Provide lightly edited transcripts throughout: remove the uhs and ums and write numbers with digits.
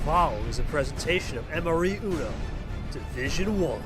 following is a presentation of MRE Uno, Division 1.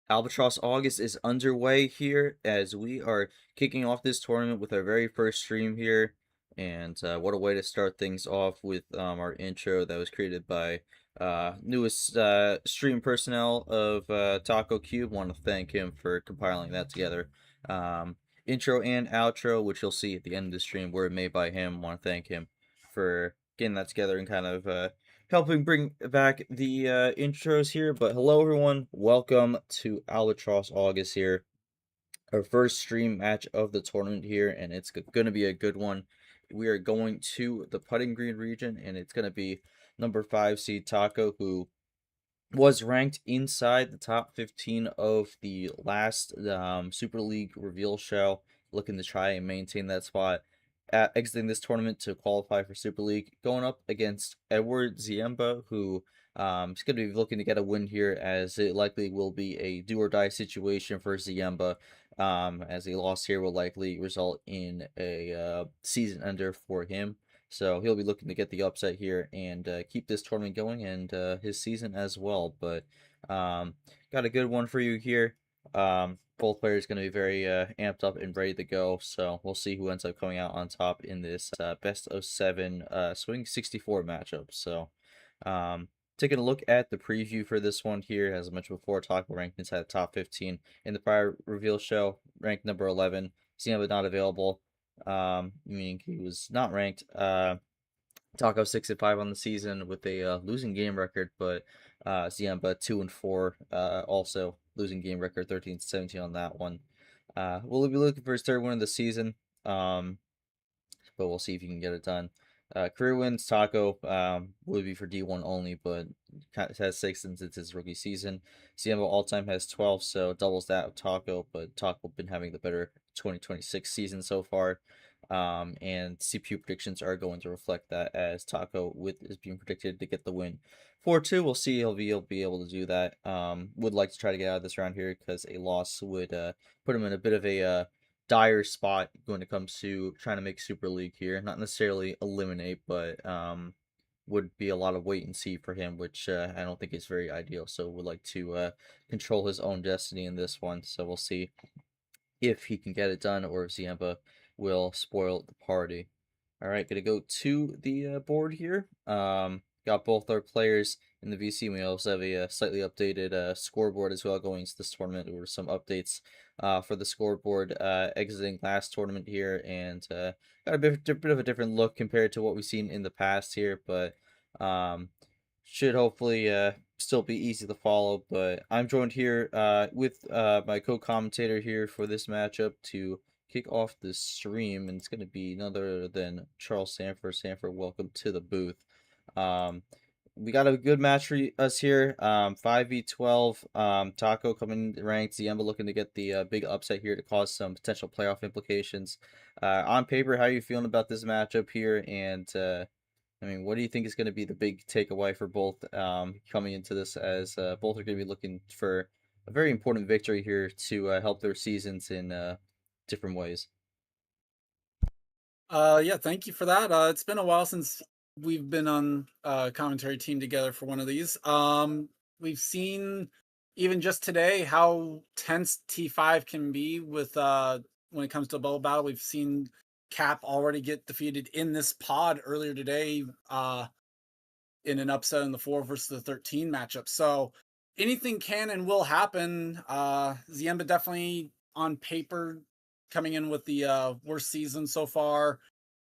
Albatross August is underway here as we are kicking off this tournament with our very first stream here. And what a way to start things off with our intro that was created by newest stream personnel of Taco Cube. Want to thank him for compiling that together. Intro and outro, which you'll see at the end of the stream, were made by him. Want to thank him for getting that together and kind of helping bring back the intros here. But hello, everyone. Welcome to Albatross August here. Our first stream match of the tournament here, and it's going to be a good one. We are going to the putting green region, and it's going to be number 5 seed Taco, who was ranked inside the top 15 of the last Super League reveal show, looking to try and maintain that spot. Exiting this tournament to qualify for Super League, going up against Edward Ziemba, who is going to be looking to get a win here, as it likely will be a do or die situation for Ziemba, as a loss here will likely result in a season ender for him. So he'll be looking to get the upset here and keep this tournament going and his season as well. But got a good one for you here. Both players going to be very amped up and ready to go. So we'll see who ends up coming out on top in this best of 7 swing 64 matchup. So taking a look at the preview for this one here, as I mentioned before, Taco ranked inside the top 15 in the prior reveal show, ranked number 11. Ziemba not available, meaning he was not ranked. Taco 6-5 on the season with a losing game record, but Ziemba 2-4, also losing game record, 13-17 on that one. We'll be looking for his third win of the season, but we'll see if he can get it done. Career wins, Taco would be for D1 only, but has 6 since it's his rookie season. Ziemba all-time has 12, so doubles that of Taco, but Taco been having the better 2026 season so far. And CPU predictions are going to reflect that, as Taco is being predicted to get the win 4-2. We'll see he'll be able to do that. Would like to try to get out of this round here, because a loss would put him in a bit of a dire spot when it comes to trying to make Super League here. Not necessarily eliminate, but would be a lot of wait and see for him, which I don't think is very ideal. So would like to control his own destiny in this one. So we'll see if he can get it done, or if Ziemba will spoil the party. All right, gonna go to the board here. Got both our players in the VC. We also have a slightly updated scoreboard as well going into this tournament. There were some updates for the scoreboard exiting last tournament here, and got a bit of a different look compared to what we've seen in the past here, but should hopefully still be easy to follow. But I'm joined here with my co-commentator here for this matchup to kick off the stream, and it's going to be none other than Charles Sanford. Sanford, welcome to the booth. We got a good match for us here. 5v12. Taco coming ranked. Ziemba looking to get the big upset here to cause some potential playoff implications. On paper, how are you feeling about this matchup here? And I mean, what do you think is going to be the big takeaway for both coming into this, as both are going to be looking for a very important victory here to help their seasons in different ways? Yeah, thank you for that. It's been a while since we've been on a commentary team together for one of these. We've seen even just today how tense T5 can be with when it comes to bubble battle. We've seen Cap already get defeated in this pod earlier today in an upset in the 4 versus the 13 matchup. So anything can and will happen. Ziemba definitely on paper coming in with the worst season so far.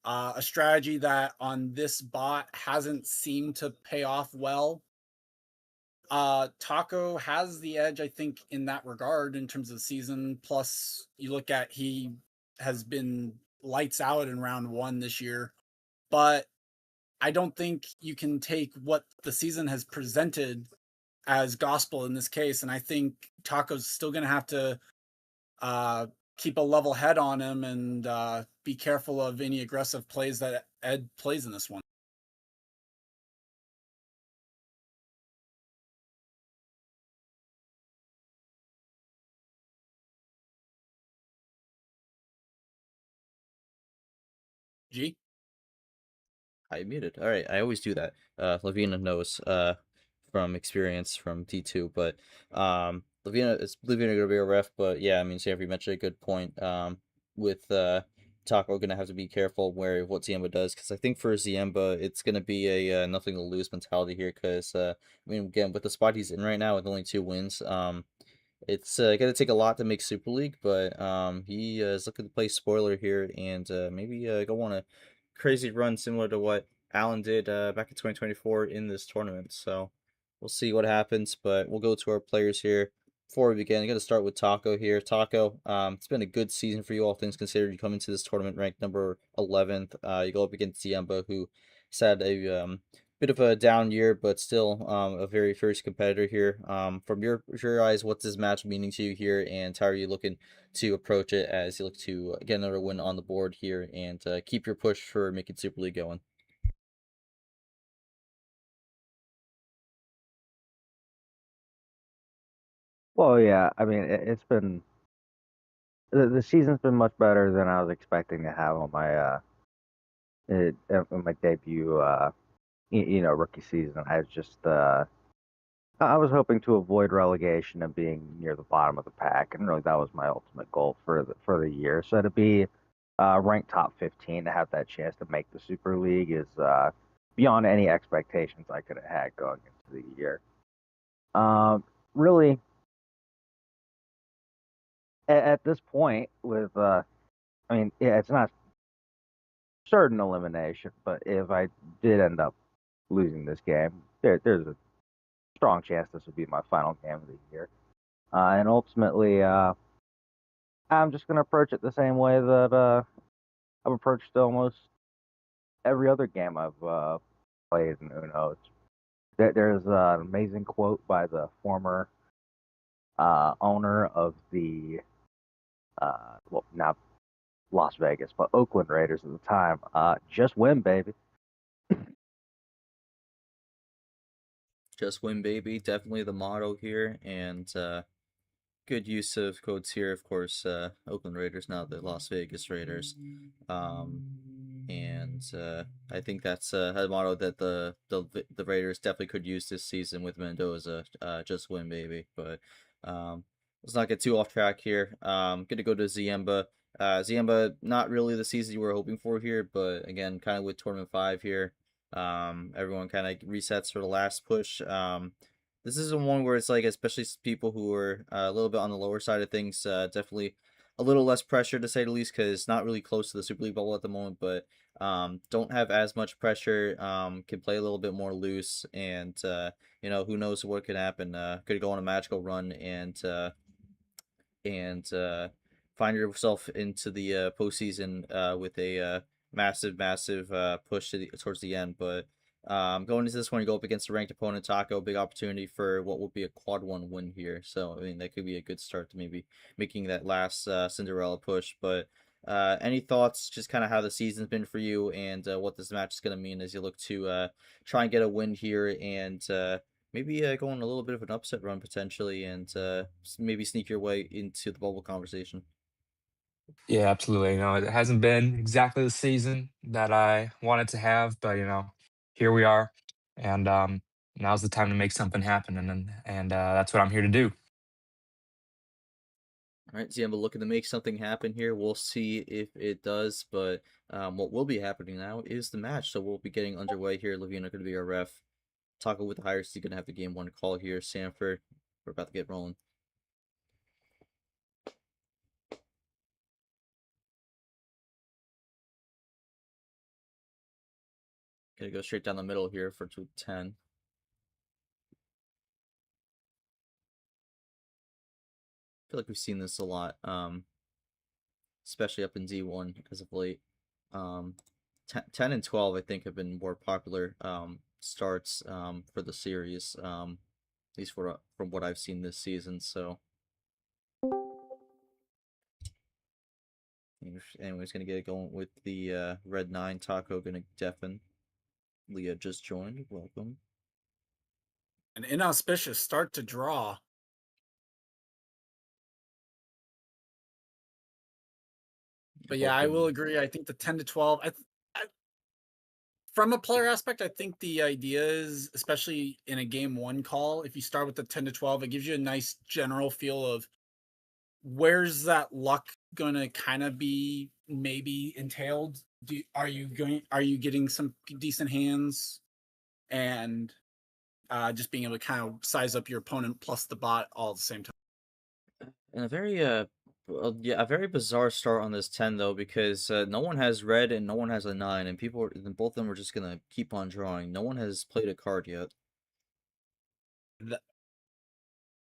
A strategy that on this bot hasn't seemed to pay off well. Taco has the edge, I think, in that regard in terms of the season. Plus, you look at he has been lights out in round one this year, but I don't think you can take what the season has presented as gospel in this case. And I think Taco's still going to have to uh, keep a level head on him and be careful of any aggressive plays that Ed plays in this one. G. I muted. All right, I always do that. Lavina knows from experience from T2, but Lavina gonna be a ref, but yeah, I mean, Sanford mentioned a good point. With Taco gonna have to be careful where what Ziemba does, because I think for Ziemba it's gonna be a nothing to lose mentality here, because I mean, again, with the spot he's in right now with only 2 wins, it's gonna take a lot to make Super League, but he is looking to play spoiler here and maybe go on a crazy run similar to what Allen did back in 2024 in this tournament. So we'll see what happens, but we'll go to our players here. Before we begin, I got to start with Taco here. Taco, it's been a good season for you, all things considered. You come into this tournament ranked number 11th. You go up against Ziemba, who had a bit of a down year, but still a very fierce competitor here. From your eyes, what's this match meaning to you here, and how are you looking to approach it as you look to get another win on the board here and keep your push for making Super League going? Well, yeah, I mean, it's been the season's been much better than I was expecting to have on on my debut, rookie season. I was just I was hoping to avoid relegation and being near the bottom of the pack, and really that was my ultimate goal for the year. So to be ranked top 15 to have that chance to make the Super League is beyond any expectations I could have had going into the year. Really, at this point, with I mean, yeah, it's not certain elimination, but if I did end up losing this game, there's a strong chance this would be my final game of the year. And ultimately, I'm just going to approach it the same way that I've approached almost every other game I've played in Uno. There's an amazing quote by the former owner of the, well, now Las Vegas, but Oakland Raiders at the time. Just win, baby. Just win, baby. Definitely the motto here, and good use of quotes here. Of course, Oakland Raiders, now the Las Vegas Raiders. And I think that's a motto that the Raiders definitely could use this season with Mendoza. Just win, baby. But let's not get too off track here. Going to go to Ziemba. Ziemba, not really the season you were hoping for here, but again, kind of with Tournament 5 here. Everyone kind of resets for the last push. This is one where it's like, especially people who are a little bit on the lower side of things, definitely a little less pressure to say the least, because it's not really close to the Super League bubble at the moment, but don't have as much pressure, can play a little bit more loose, and who knows what could happen. Could go on a magical run and find yourself into the postseason with a massive push towards the end. But going into this one, you go up against a ranked opponent, Taco. Big opportunity for what will be a quad one win here. So I mean, that could be a good start to maybe making that last Cinderella push. But any thoughts, just kind of how the season's been for you, and what this match is going to mean as you look to try and get a win here, and maybe go on a little bit of an upset run potentially, and maybe sneak your way into the bubble conversation. Yeah, absolutely. It hasn't been exactly the season that I wanted to have, but here we are, and now's the time to make something happen, and that's what I'm here to do. All right, Ziemba looking to make something happen here. We'll see if it does, but what will be happening now is the match. So we'll be getting underway here. Lavina going to be our ref. Taco with the higher seed going to have the game one call here. Sanford, we're about to get rolling. Gonna go straight down the middle here for 210. I feel like we've seen this a lot, especially up in Z1 as of late. 10 and 12, I think, have been more popular starts for the series, at least from what I've seen this season. So, anyways, gonna get it going with the red 9. Taco gonna deafen. Leah just joined. Welcome. An inauspicious start to draw. But yeah, I will agree. I think the 10 to 12, from a player aspect, I think the idea is, especially in a game one call, if you start with the 10 to 12, it gives you a nice general feel of where's that luck going to kind of be maybe entailed. Are you getting some decent hands, and just being able to kind of size up your opponent plus the bot all at the same time. And a very a very bizarre start on this 10 though, because no one has red and no one has a 9, and both of them are just gonna keep on drawing. No one has played a card yet.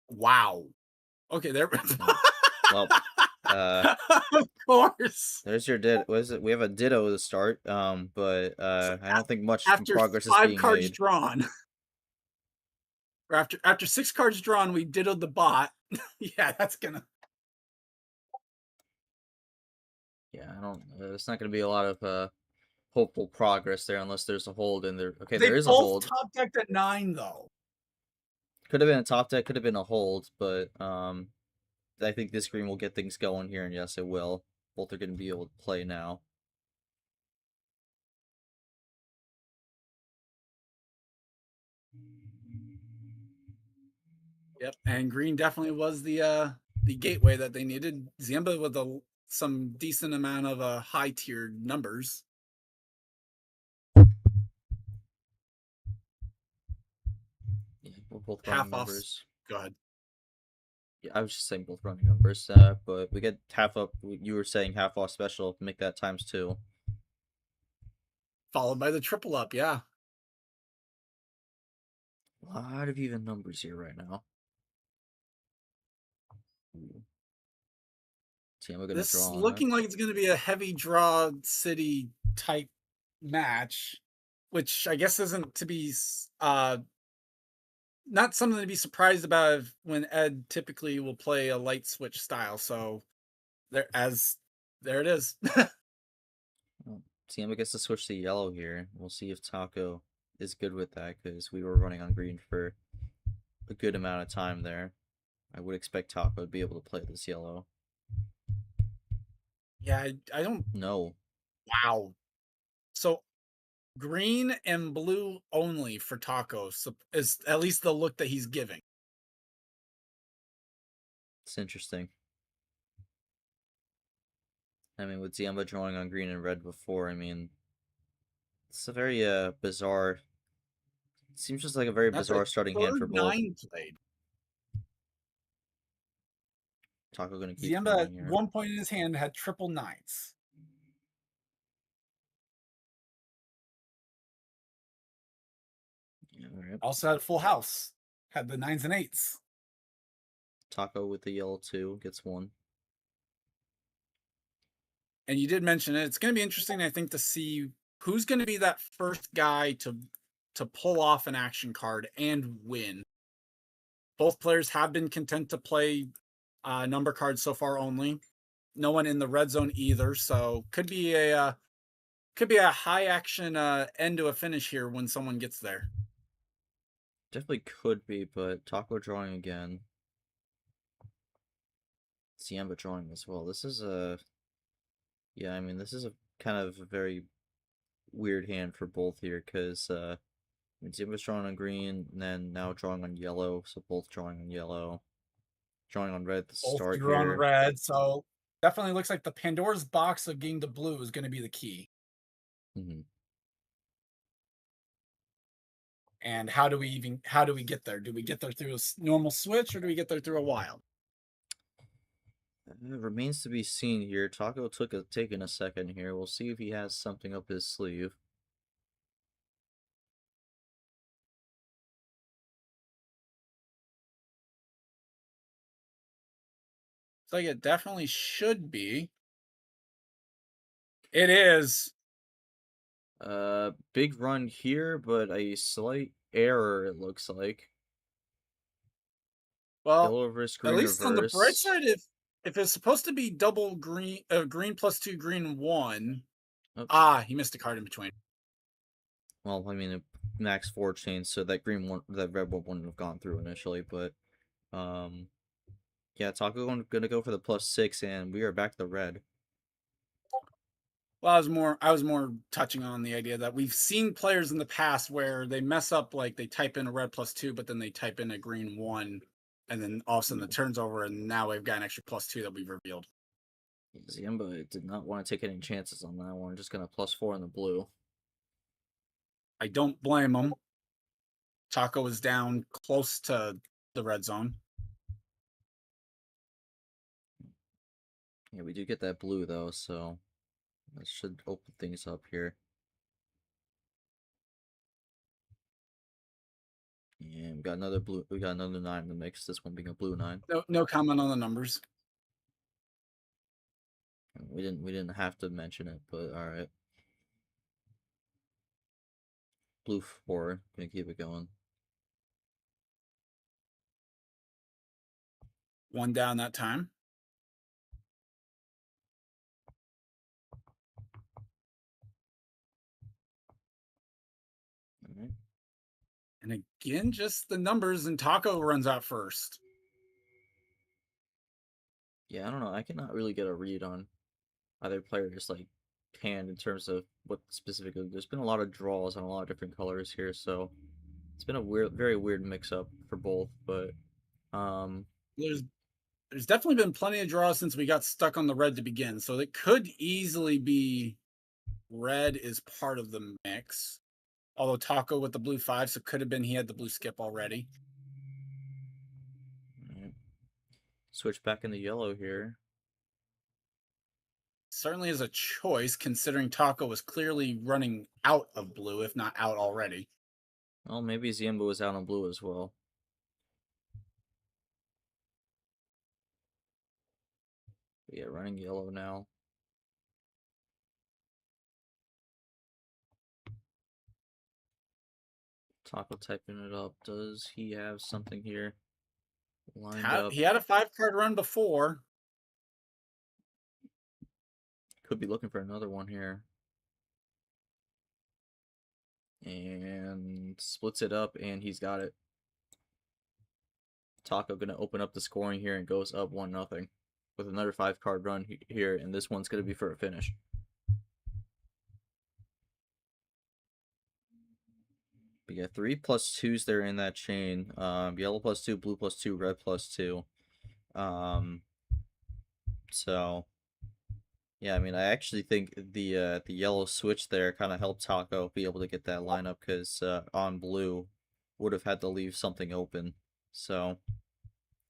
Wow. Okay, there. Well, of course. there's your what is it? We have a ditto to start. But I don't think much After progress is 5 being cards made. drawn, or after 6 cards drawn, we dittoed the bot. Yeah, that's gonna. Yeah, I don't. It's not gonna be a lot of hopeful progress there unless there's a hold in there. Okay, They there is a both hold. top decked at 9 though. Could have been a top deck. Could have been a hold, but I think this green will get things going here, and yes, it will. Both are going to be able to play now. Yep, and green definitely was the gateway that they needed. Ziemba with some decent amount of high tiered numbers. Yeah, we're both Half running off. numbers. Go ahead. Yeah, I was just saying both running numbers, but we get half up. You were saying half off special. Make that times 2. Followed by the triple up, yeah. A lot of even numbers here right now. See, I'm gonna This draw on looking like it's going to be a heavy draw city type match, which I guess isn't to be not something to be surprised about when Ed typically will play a light switch style. So there it is. Well, Ziemba gets to switch to yellow here. We'll see if Taco is good with that, because we were running on green for a good amount of time there. I would expect Taco to be able to play this yellow. Yeah, I don't. No. Wow. So green and blue only for Taco is at least the look that he's giving. It's interesting. I mean, with Ziemba drawing on green and red before, I mean, it's a very bizarre. It seems just like a very That's bizarre a starting hand for third both. 9 played. Taco gonna keep Ziemba at drawing here. one point in his hand had triple 9s. Yeah, all right. Also had a full house. Had the 9s and 8s. Taco with the yellow 2 gets 1. And you did mention it. It's going to be interesting, I think, to see who's going to be that first guy to pull off an action card and win. Both players have been content to play number cards so far only. No one in the red zone either, so could be a high action end to a finish here when someone gets there. Definitely could be, but Taco drawing again. Ziemba drawing as well. This is a... Yeah, I mean, this is a kind of a very weird hand for both here because Ziemba's drawing on green, and then now drawing on yellow, so both drawing on yellow. Drawing on red at the Both start drew on here. red, so definitely looks like the Pandora's box of getting the blue is going to be the key. Mm-hmm. And how do we get there? Do we get there through a normal switch, or do we get there through a wild? It remains to be seen here. Taco taking a second here. We'll see if he has something up his sleeve. It's like it definitely should be. It is. Big run here, but a slight error, it looks like. Well, Yellow reverse, at green least on the bright reverse. side, if it's supposed to be double green, green plus 2, green 1. Oh. He missed a card in between. Well, I mean, max 4 chains, so that that red one wouldn't have gone through initially, but, yeah, Taco gonna go for the +6, and we are back to red. Well, I was more touching on the idea that we've seen players in the past where they mess up, like they type in a red +2, but then they type in a green 1, and then all of a sudden it turns over, and now we've got an extra +2 that we've revealed. Ziemba did not want to take any chances on that one. Just gonna +4 in the blue. I don't blame him. Taco is down close to the red zone. Yeah, we do get that blue though, so that should open things up here. Yeah, we got another blue. We got another 9 in the mix. This one being a blue 9. No comment on the numbers. We didn't have to mention it, but all right. Blue 4. Gonna keep it going. One down that time. All right. And again, just the numbers, and Taco runs out first. Yeah, I don't know. I cannot really get a read on either player's like hand in terms of what specifically. There's been a lot of draws on a lot of different colors here, so it's been a very weird mix-up for both. But There's definitely been plenty of draws since we got stuck on the red to begin, so it could easily be red is part of the mix. Although Taco with the blue 5, so it could have been he had the blue skip already. right. Switch back into yellow here. Certainly is a choice, considering Taco was clearly running out of blue, if not out already. Well, maybe Ziemba was out on blue as well. But yeah, running yellow now. Taco typing it up. Does he have something here lined up? He had a 5-card run before. Could be looking for another one here. And splits it up, and he's got it. Taco gonna open up the scoring here and goes up 1-0 with another 5-card run here, and this one's gonna be for a finish. We got 3 +2s there in that chain. Yellow +2, blue +2, red +2. So yeah, I mean, I actually think the yellow switch there kind of helped Taco be able to get that lineup because on blue would have had to leave something open. So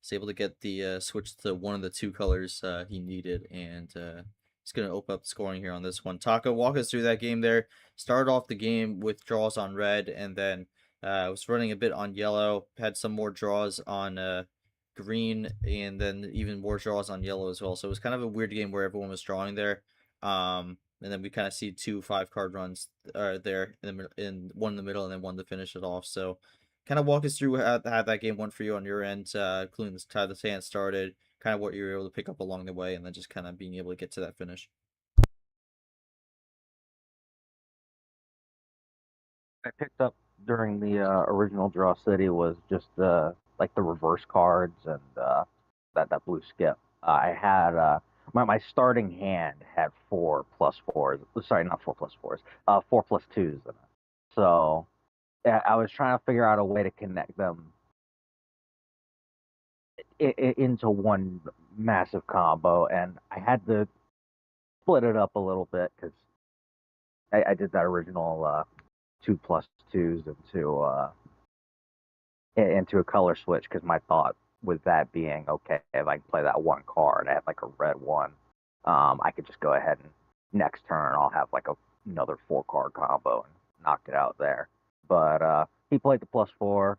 he's able to get the switch to one of the 2 colors he needed, and he's going to open up scoring here on this one. Taco, walk us through that game there. Started off the game with draws on red, and then was running a bit on yellow, had some more draws on green, and then even more draws on yellow as well. So it was kind of a weird game where everyone was drawing there. And then we kind of see 2 5-card runs there in one in the middle and then one to finish it off. So kind of walk us through how that game went for you on your end, including how the stand started, kind of what you were able to pick up along the way, and then just kind of being able to get to that finish. I picked up during the original Draw City was just like the reverse cards and that blue skip. I had my starting hand had 4+4s. Sorry, not 4+4s. 4+2s in it. So I was trying to figure out a way to connect them into one massive combo, and I had to split it up a little bit because I did that original 2+2s into a color switch because my thought with that being okay, if I can play that one card, I have like a red one, I could just go ahead and next turn I'll have like another 4 card combo and knock it out there. But he played the +4,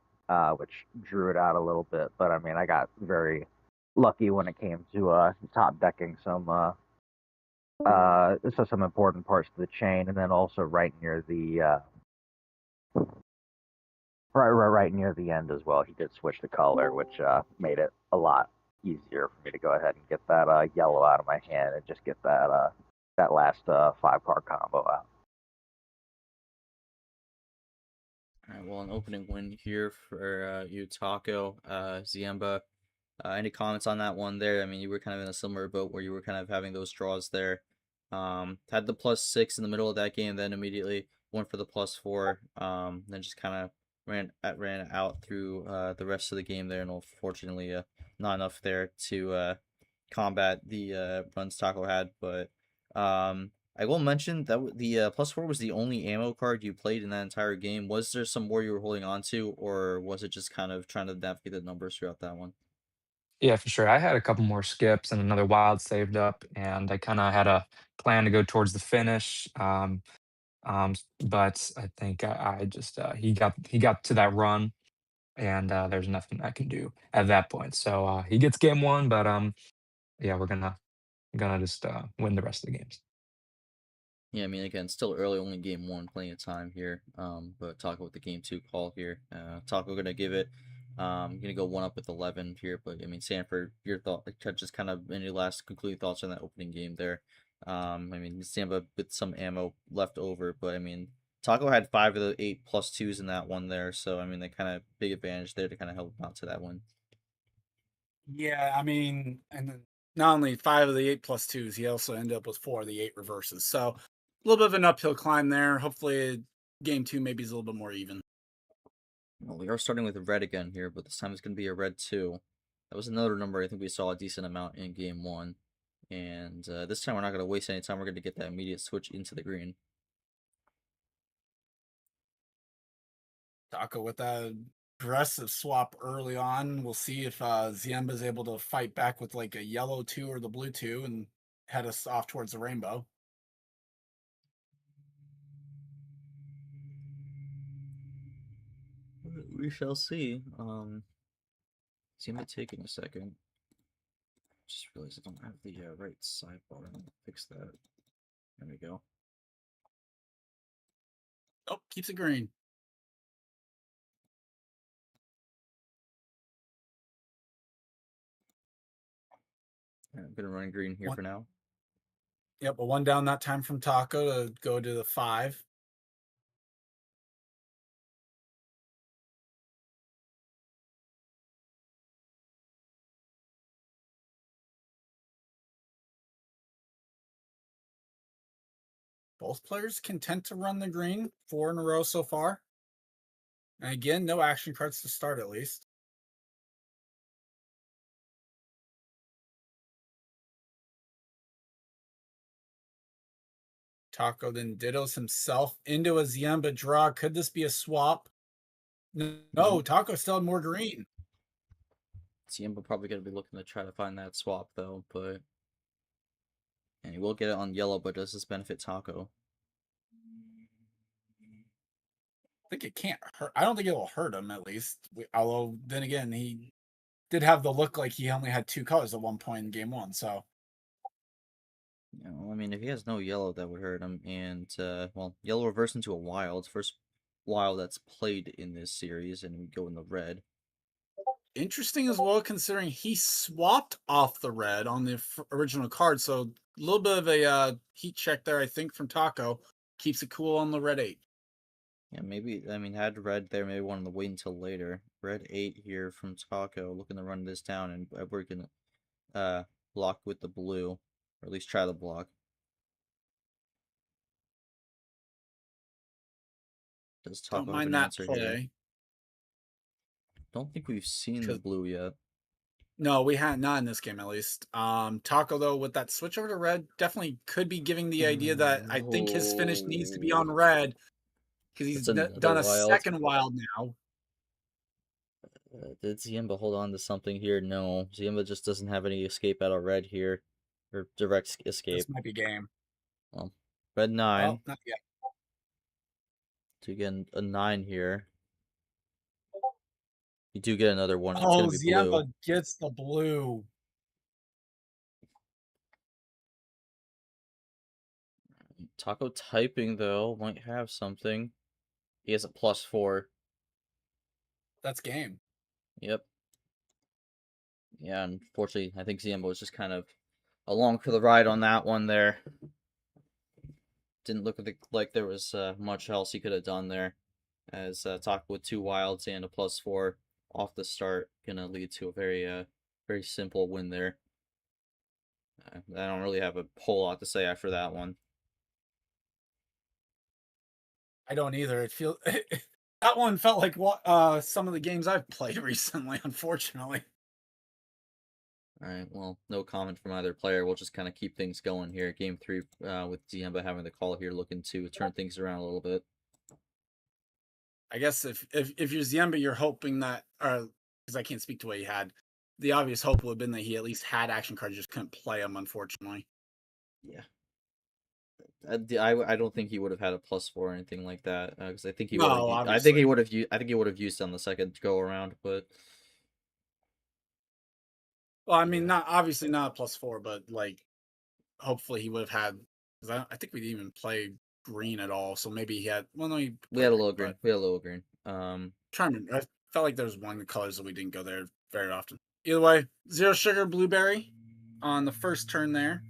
which drew it out a little bit. But I mean, I got very lucky when it came to top decking some important parts of the chain, and then also right near the right near the end as well. He did switch the color, which made it a lot easier for me to go ahead and get that yellow out of my hand and just get that last 5 card combo out. All right, well, an opening win here for you, Taco. Ziemba. Any comments on that one there? I mean, you were kind of in a similar boat where you were kind of having those draws there. Had the +6 in the middle of that game, then immediately went for the +4. Then just kind of ran out through the rest of the game there, and unfortunately, not enough there to combat the runs Taco had. But I will mention that the +4 was the only ammo card you played in that entire game. Was there some more you were holding on to, or was it just kind of trying to navigate the numbers throughout that one? Yeah, for sure. I had a couple more skips and another wild saved up, and I kinda had a plan to go towards the finish, but I think I just, he got to that run, and, there's nothing I can do at that point. So, he gets game 1, but, yeah, we're gonna just, win the rest of the games. Yeah, I mean, again, still early, only game 1, plenty of time here. But Taco with the game 2 call here. Taco gonna give it. Gonna go 1 up with 11 here. But I mean, Sanford, your thought, just kind of any last concluding thoughts on that opening game there. I mean, Samba with some ammo left over, but I mean, Taco had 5 of the 8 +2s in that one there. So I mean, they kind of big advantage there to kind of help him out to that one. Yeah, I mean, and then not only 5 of the 8+2s, he also ended up with 4 of the 8 reverses. So a little bit of an uphill climb there. Hopefully, game 2 maybe is a little bit more even. Well, we are starting with red again here, but this time it's going to be a red 2. That was another number I think we saw a decent amount in game 1. And this time we're not going to waste any time. We're going to get that immediate switch into the green. Taco with that aggressive swap early on. We'll see if Ziemba is able to fight back with like a yellow 2 or the blue 2 and head us off towards the rainbow. We shall see. Seem taking a second. Just realized I don't have the right sidebar. I'm gonna fix that. There we go. Oh, keeps it green. Yeah, I'm gonna run green here for now. Yep, a 1 down that time from Taco to go to the 5. Both players content to run the green, 4 in a row so far. And again, no action cards to start at least. Taco then dittos himself into a Ziemba draw. Could this be a swap? No, Taco still had more green. Ziemba probably gonna be looking to try to find that swap though, but and he will get it on yellow, but does this benefit Taco? I think it can't hurt. I don't think it will hurt him at least. Although then again, he did have the look like he only had 2 colors at one point in game 1. So You know, I mean, if he has no yellow, that would hurt him. And well, yellow reverse into a wild, first wild that's played in this series, and we go in the red. interesting as well, considering he swapped off the red on the original card. So a little bit of a heat check there, I think, from Taco. Keeps it cool on the red 8. Yeah, maybe, I mean, had red there, maybe wanted to wait until later. Red 8 here from Taco, looking to run this down, and we're gonna block with the blue. or at least try the block. Does Don't Taco have mind an that answer here? play. Don't think we've seen the 'Cause- blue yet. No, we had not in this game at least. Taco though with that switch over to red definitely could be giving the idea that I think his finish needs to be on Oh, red because he's that's another done a wild. second wild now. Did Ziemba hold on to something here? No. Ziemba just doesn't have any escape out of red here. Or direct escape. This might be game. Well, red 9. Oh, not yet. To get a 9 here. You do get another one. It's Oh, going to be blue. Ziemba gets the blue. Taco typing, though, might have something. He has a +4. That's game. Yep. Yeah, unfortunately, I think Ziemba was just kind of along for the ride on that one there. Didn't look like there was much else he could have done there. As Taco with 2 wilds and a +4 off the start, gonna lead to a very simple win there. I don't really have a whole lot to say after that one. I don't either. It feels that one felt like what some of the games I've played recently, unfortunately. All right, well, no comment from either player. We'll just kind of keep things going here. Game 3 with Ziemba having the call here, looking to turn things around a little bit. I guess if you're Ziemba, you're hoping that, because I can't speak to what he had. The obvious hope would have been that he at least had action cards, just couldn't play them, unfortunately. Yeah. I don't think he would have had a +4 or anything like that because I think he would have. No, I think he obviously. would have. I think he would have used on the second go around, but Well, I mean, yeah. not obviously not a +4, but like hopefully he would have had. Because I think we didn't even play green at all, so maybe he had. Well, no, We had a little green. We had a little green. Trying to. I felt like there was one of the colors that we didn't go there very often. Either way, zero sugar blueberry on the first turn there.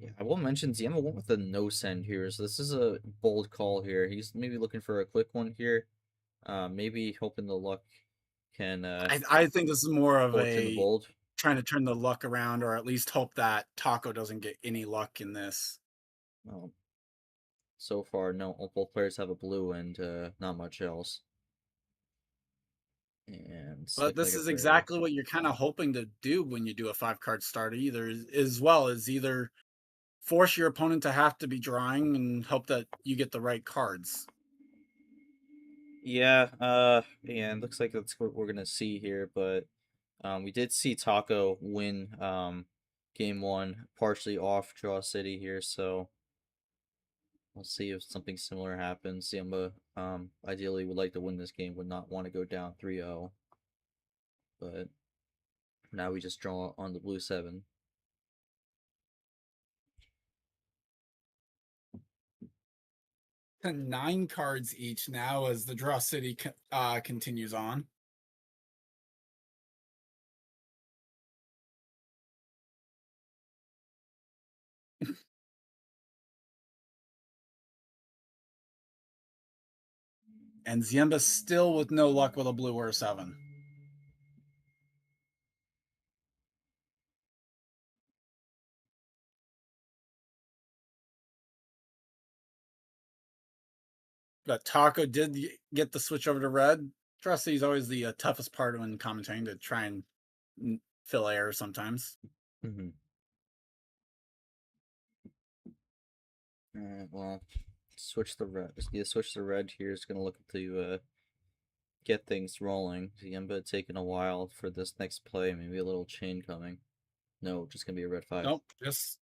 Yeah, I will mention Ziemba went with a no send here, so this is a bold call here. He's maybe looking for a quick one here. Maybe hoping the luck can I think this is more of fortune the a bold. trying to turn the luck around, or at least hope that Taco doesn't get any luck in this. Well, so far, no. Both players have a blue and not much else. And But this is exactly what you're kind of hoping to do when you do a 5-card start. Either as well as either force your opponent to have to be drawing and hope that you get the right cards. Yeah, yeah, it looks like that's what we're gonna see here, but we did see Taco win game 1 partially off Draw City here, so we'll see if something similar happens. Ziemba ideally would like to win this game, would not want to go down 3-0. But now we just draw on the blue 7. To 9 cards each now as the Draw City continues on. And Ziemba still with no luck with a blue or a 7. But Taco did get the switch over to red. Trust he's always the toughest part when commentating to try and fill air sometimes. Mm-hmm. Alright, well, switch the red. Yeah, switch the red here is gonna look to get things rolling. Ziemba taking a while for this next play. Maybe a little chain coming. No, just gonna be a red 5. Nope, just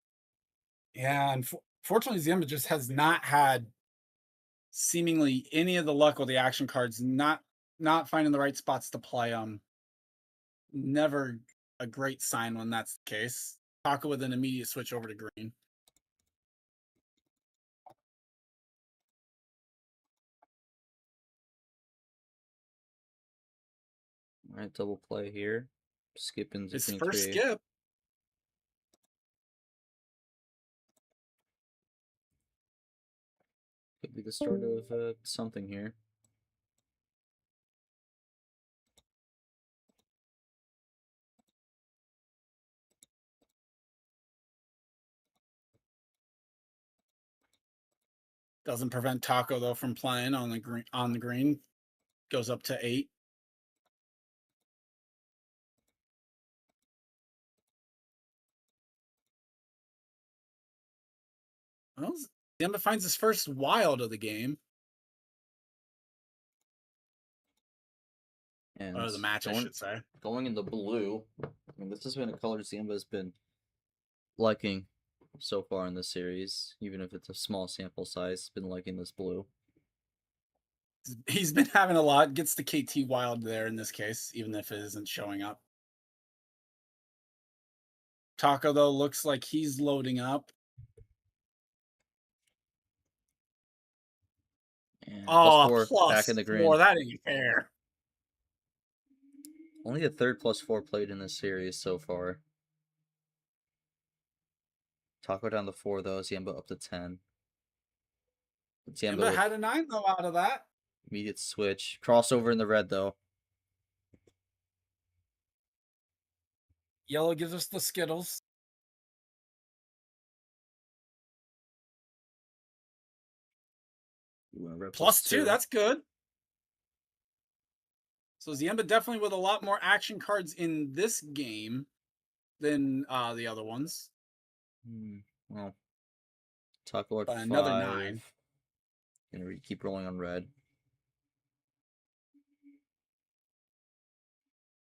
yeah. Unfortunately, Ziemba just has not had seemingly any of the luck with the action cards. Not finding the right spots to play them. Never a great sign when that's the case. Taco with an immediate switch over to green. Alright, double play here. Skipping His between first 3. skip. Could be the start of something here. Doesn't prevent Taco though from playing on the green. On the green, goes up to 8. Well, Ziemba finds his first wild of the game, And or the match, I should say. going in the blue. I mean, this has been a color Ziemba has been liking so far in the series, even if it's a small sample size. Been liking this blue. He's been having a lot. Gets the KT wild there in this case, even if it isn't showing up. Taco though looks like he's loading up. And Oh, +4 back in the green. +4. That ain't fair. Only the third +4 played in this series so far. Taco down to 4 though. Ziemba up to 10. Ziemba had a 9 though out of that. Immediate switch. Crossover in the red though. Yellow gives us the Skittles. +2, that's good. So Ziemba definitely with a lot more action cards in this game than the other ones. Well, Taco at But 5. another 9. Gonna keep rolling on red.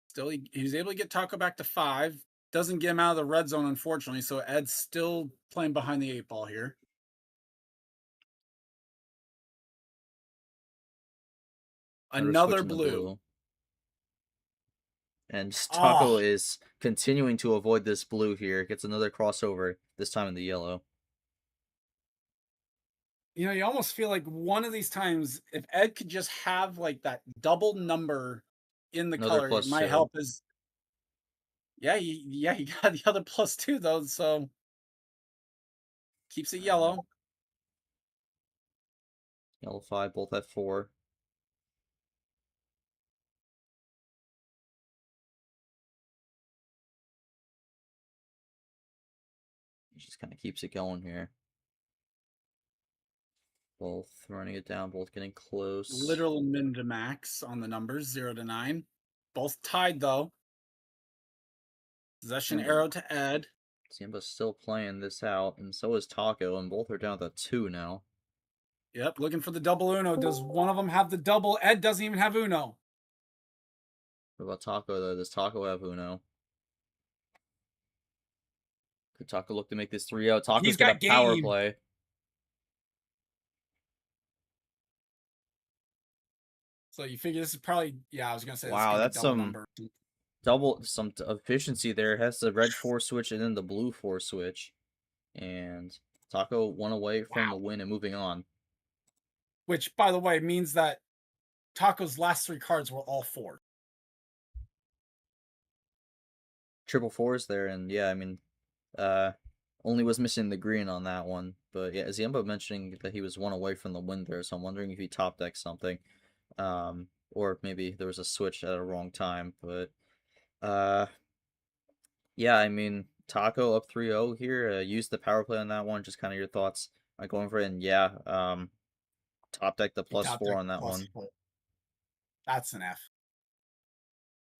Still, he was able to get Taco back to 5. Doesn't get him out of the red zone, unfortunately. So Ed's still playing behind the 8 ball here. Another blue. And Taco is continuing to avoid this blue here. Gets another crossover, this time in the yellow. You know, you almost feel like one of these times, if Ed could just have like that double number in the Another color, it might help his. Yeah, he got the other +2 though, so keeps it yellow. Yellow 5, both at 4. He just kind of keeps it going here. Both running it down, both getting close. Literal min to max on the numbers, 0 to 9. Both tied though. Possession arrow to Ed. Ziemba's still playing this out, and so is Taco, and both are down to 2 now. Yep, looking for the double Uno. Does one of them have the double? Ed doesn't even have Uno. What about Taco, though? Does Taco have Uno? Could Taco look to make this 3-0? Taco's got a power play. So you figure this is probably, yeah, I was going to say, wow, that's some number. some efficiency there. It has the red 4 switch and then the blue 4 switch. And Taco 1 away from the win and moving on. Which, by the way, means that Taco's last 3 cards were all 4. Triple 4s there, and yeah, I mean, only was missing the green on that one. But yeah, Ziemba mentioning that he was 1 away from the win there, so I'm wondering if he top decked something. Or maybe there was a switch at a wrong time, but yeah, I mean, Taco up 3-0 here, used the power play on that one. Just kind of your thoughts on going for it, and yeah, top deck the +4 on that one. 4. That's an F.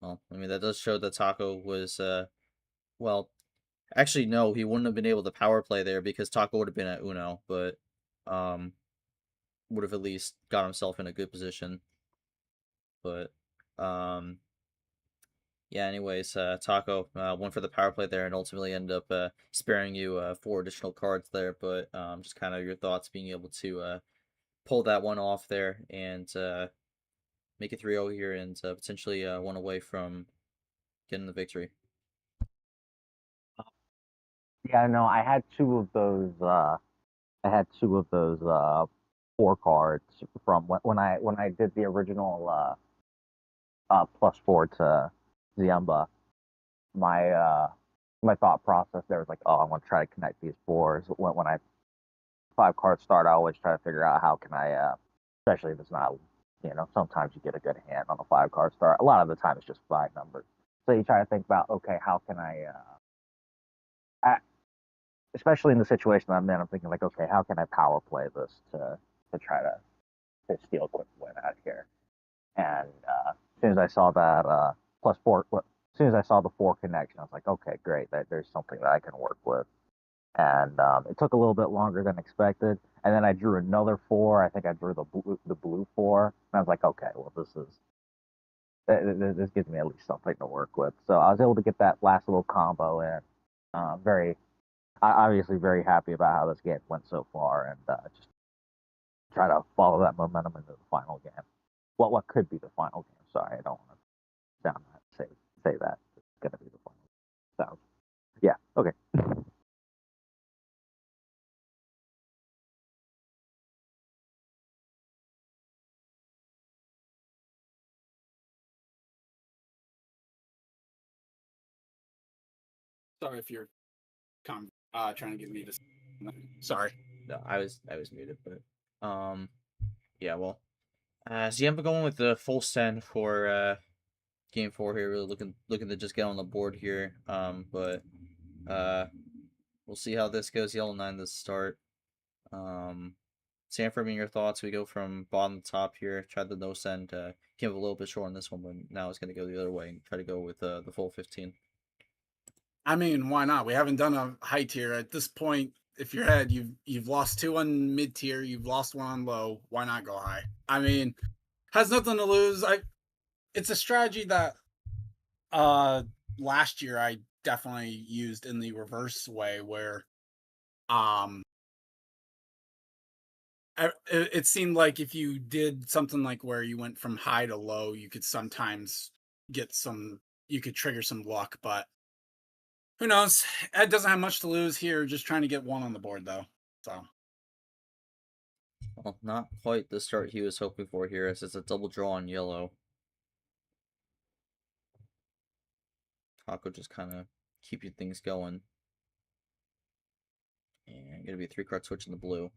Well, I mean, that does show that Taco was, well, actually, no, he wouldn't have been able to power play there because Taco would have been at Uno, but, would have at least got himself in a good position. But, yeah, anyways, Taco went for the power play there and ultimately ended up sparing you 4 additional cards there. But just kind of your thoughts being able to pull that one off there and make it 3-0 here and potentially 1 away from getting the victory. Yeah, no, I had 2 of those. I had 2 of those 4 cards from when I did the original +4 to Ziemba. My thought process there was like, oh, I want to try to connect these 4s. When I 5 cards start, I always try to figure out how can I, especially if it's not, sometimes you get a good hand on a 5 card start. A lot of the time it's just 5 numbers. So you try to think about, okay, how can I especially in the situation I'm in, I'm thinking like, okay, how can I power play this to try to steal a quick win out here? And as soon as I saw that +4, as soon as I saw the 4 connection, I was like, okay, great, there's something that I can work with. And it took a little bit longer than expected. And then I drew another 4. I think I drew the blue 4, and I was like, okay, well, this gives me at least something to work with. So I was able to get that last little combo in. Very obviously very happy about how this game went so far, and just try to follow that momentum into the final game. What could be the final game? Sorry, I don't want to sound that say that it's gonna be the final. So yeah, okay. Sorry if you're trying to get me to. Sorry. No, I was muted, but yeah, well, Ziemba going with the full send for game 4 here, really looking to just get on the board here. But we'll see how this goes. Yellow 9 to start. Sanford, your thoughts? We go from bottom to top here. Tried the no send. Came up a little bit short on this one, but now it's going to go the other way and try to go with the full 15. I mean, why not? We haven't done a high tier at this point. If you're ahead, you've lost 2 on mid tier, you've lost 1 on low. Why not go high? I mean, has nothing to lose. It's a strategy that last year I definitely used in the reverse way, where it seemed like if you did something like where you went from high to low, you could sometimes you could trigger some luck, but who knows? Ed doesn't have much to lose here, just trying to get 1 on the board though. So well, not quite the start he was hoping for here, as it's a double draw on yellow. Taco just kind of keeping things going. And gonna be a 3-card switch in the blue.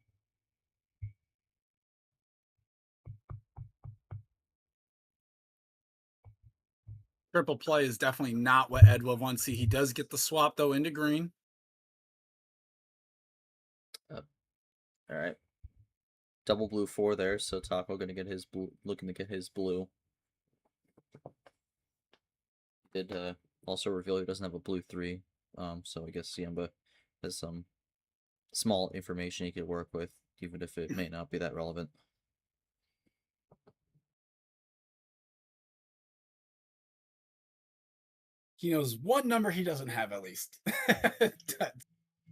triple play is definitely not what Ed would want to see. He does get the swap though into green. All right. Double blue 4 there, so Taco gonna get his blue, looking to get his blue. Did also reveal he doesn't have a blue 3, so I guess Ziemba has some small information he could work with, even if it may not be that relevant. He knows what number he doesn't have at least. I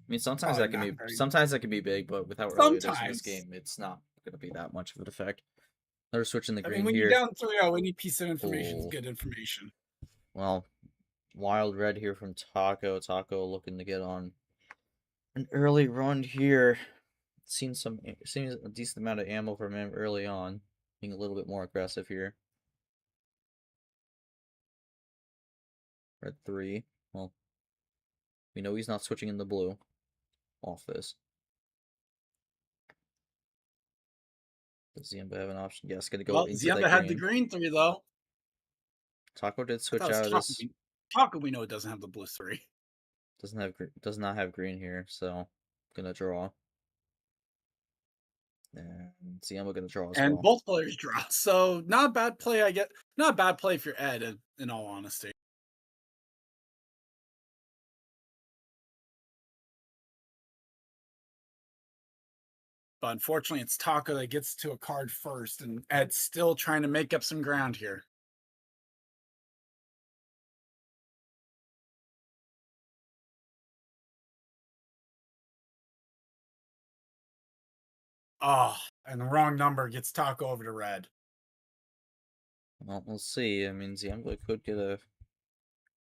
mean, sometimes Probably that can not be very- sometimes that can be big, but with how early it is in Sometimes. this game, it's not gonna be that much of an effect. They're switching the I green mean, when here. you're down 3-0, any piece of information is Ooh. good information. Well, wild red here from Taco. Taco looking to get on an early run here. Seen a decent amount of ammo from him early on, being a little bit more aggressive here. Red 3. Well, we know he's not switching in the blue off this. Does Ziemba have an option? Yes, gonna go Well, into Ziemba that had the green. green 3 though. Taco did I switch thought it out was of Taco. this. Taco, we know it doesn't have the blue 3. Does not have green here, so gonna draw. And Ziemba gonna draw as And well. both players draw. So not a bad play, I get. Not a bad play if you're Ed, in all honesty. But unfortunately, it's Taco that gets to a card first, and Ed's still trying to make up some ground here. Oh, and the wrong number gets Taco over to red. Well, we'll see. I mean, Ziemba could get a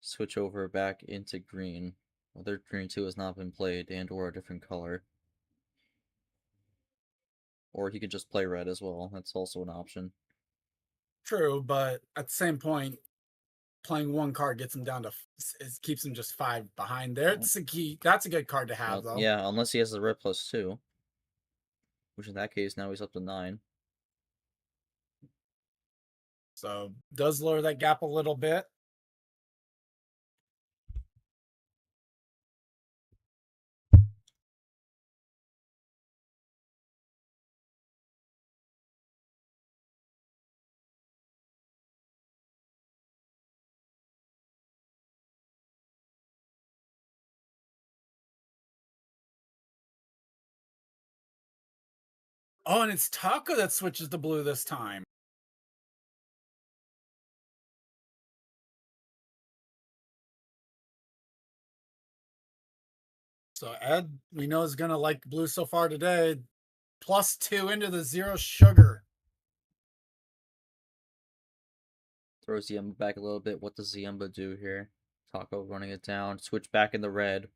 switch over back into green. Whether green 2 has not been played and or a different color. Or he could just play red as well. That's also an option. True, but at the same point, playing 1 card gets him down to it keeps him just 5 behind. There, it's a key. That's a good card to have, though. Yeah, unless he has the red +2. Which in that case, now he's up to 9. So does lower that gap a little bit. Oh, and it's Taco that switches to blue this time. So Ed, we know, is gonna like blue so far today. +2 into the 0 sugar. Throws Ziemba back a little bit. What does Ziemba do here? Taco running it down. Switch back in the red.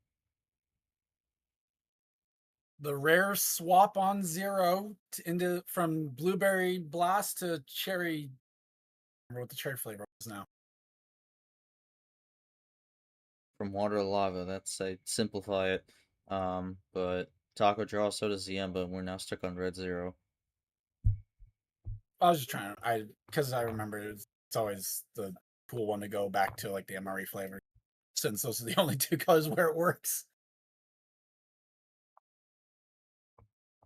The rare swap on 0 into from blueberry blast to cherry. I remember what the cherry flavor is now. From water to lava. That's I simplify it. But Taco draws, so does Ziemba, and we're now stuck on red 0. I was just trying to, because I remember it's always the cool one to go back to, like the MRE flavor, since those are the only two colors where it works.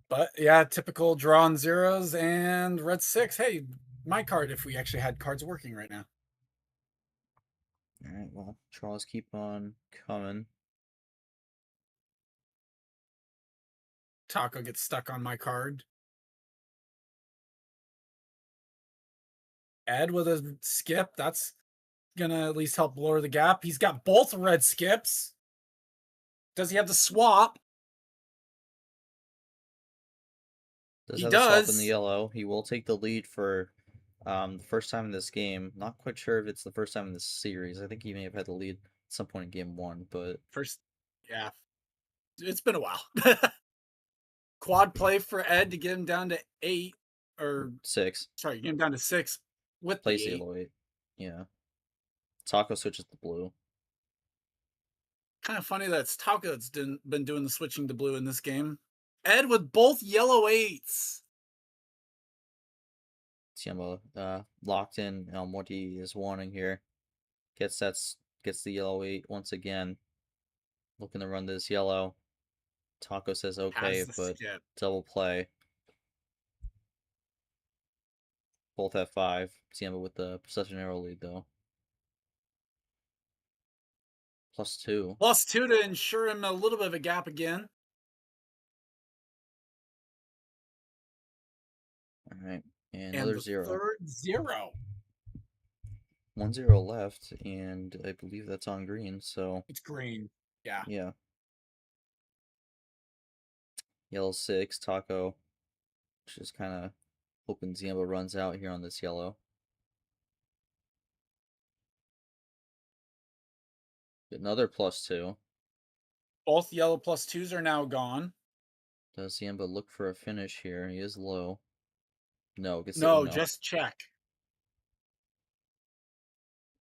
But yeah, typical drawn 0s and red 6. Hey, my card if we actually had cards working right now. Alright, well, draws keep on coming. Taco gets stuck on my card. Ed with a skip. That's gonna at least help lower the gap. He's got both red skips. Does he have the swap? Does He have the swap in the does. yellow. He will take the lead for the first time in this game. Not quite sure if it's the first time in this series. I think he may have had the lead at some point in game 1, but First, yeah. It's been a while. Quad play for Ed to get him down to 8, or 6. sorry, get him down to 6 with Plays the 8. yellow 8. Yeah. Taco switches to blue. Kind of funny that it's Taco that's been doing the switching to blue in this game. Ed with both yellow 8s. Ziemba locked in on what he is wanting here. Gets the yellow 8 once again. Looking to run this yellow. Taco says okay, Has the but skip. double play. Both have 5. Ziemba with such a narrow lead though. +2. +2 to ensure him a little bit of a gap again. Alright. And And another the 0. third 0. 1-0 left, and I believe that's on green, so It's green. Yeah. yeah. Yellow 6, Taco. Just kind of hoping Ziemba runs out here on this yellow. Another +2. Both yellow +2s are now gone. Does Ziemba look for a finish here? He is low. No, No, no. just check.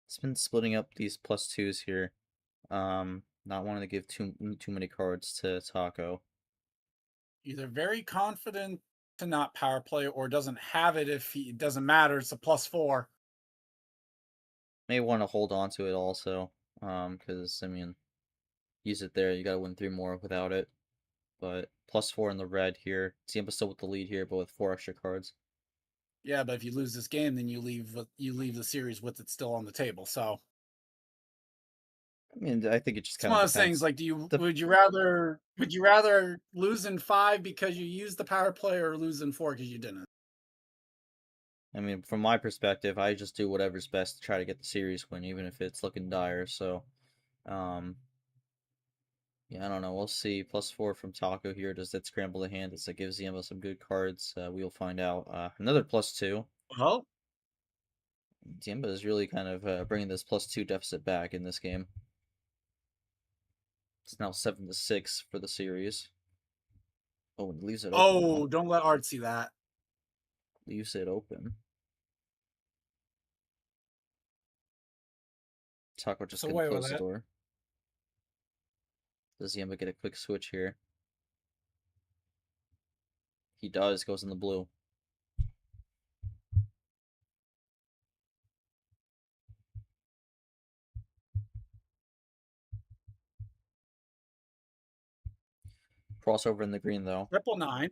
It's been splitting up these +2s here. Not wanting to give too many cards to Taco. Either very confident to not power play or doesn't have it if it doesn't matter. It's a +4. May want to hold on to it also. Because I mean, use it there. You gotta win 3 more without it. But +4 in the red here. Ziemba still with the lead here, but with 4 extra cards. Yeah, but if you lose this game, then you leave the series with it still on the table. So I mean, I think it just it's kind one of of those things. depends. Like, would you rather lose in 5 because you used the power play, or lose in 4 because you didn't? I mean, from my perspective, I just do whatever's best to try to get the series win, even if it's looking dire. So, yeah, I don't know. We'll see. +4 from Taco here. Does that scramble the hand? Does that give Ziemba some good cards? We'll find out. Another +2. Well, Ziemba is really kind of bringing this +2 deficit back in this game. It's now 7-6 for the series. Oh, and leaves it open. oh, don't let Art see that. Leaves it open. Taco just So gonna wait close with the it. door. Does Ziemba get a quick switch here? He does. Goes in the blue. Crossover in the green though. 999.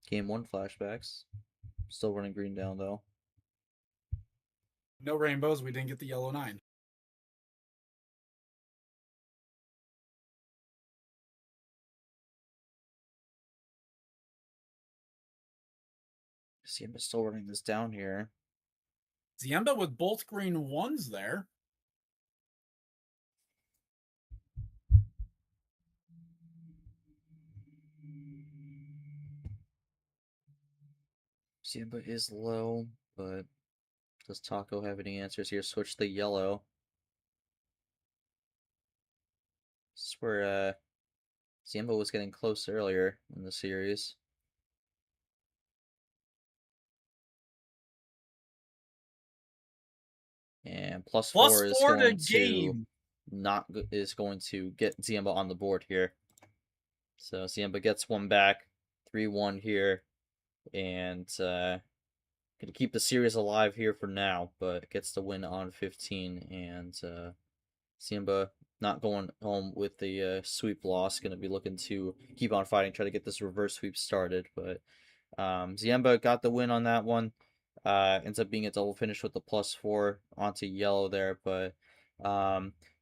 Game 1 flashbacks. Still running green down though. No rainbows. We didn't get the yellow 9. Ziemba's still running this down here. Ziemba with both green ones there. Ziemba is low, but does Taco have any answers here? Switch the yellow. This is where Ziemba was getting close earlier in the series. And plus Plus 4 is 4 to going to game. is going to get Ziemba on the board here. So Ziemba gets one back, 3-1 here, and gonna keep the series alive here for now, but gets the win on 15, and Ziemba not going home with the sweep loss, gonna be looking to keep on fighting, try to get this reverse sweep started, but Ziemba got the win on that one. Ends up being a double finish with the +4 onto yellow there, but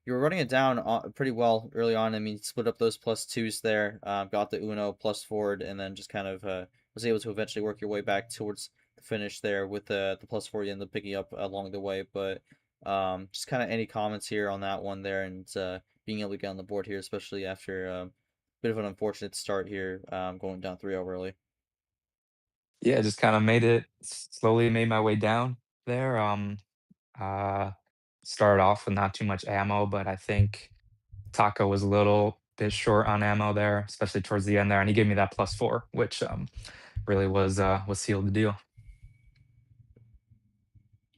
you were running it down pretty well early on. I mean, split up those +2s there, got the Uno +4, and then just kind of was able to eventually work your way back towards the finish there with the +4 you end up picking up along the way. But just kind of any comments here on that one there, and being able to get on the board here, especially after a bit of an unfortunate start here, going down 3-0 early. Yeah, just kind of slowly made my way down there. Uh, Started off with not too much ammo, but I think Taco was a little bit short on ammo there, especially towards the end there, and he gave me that +4, which really was sealed the deal.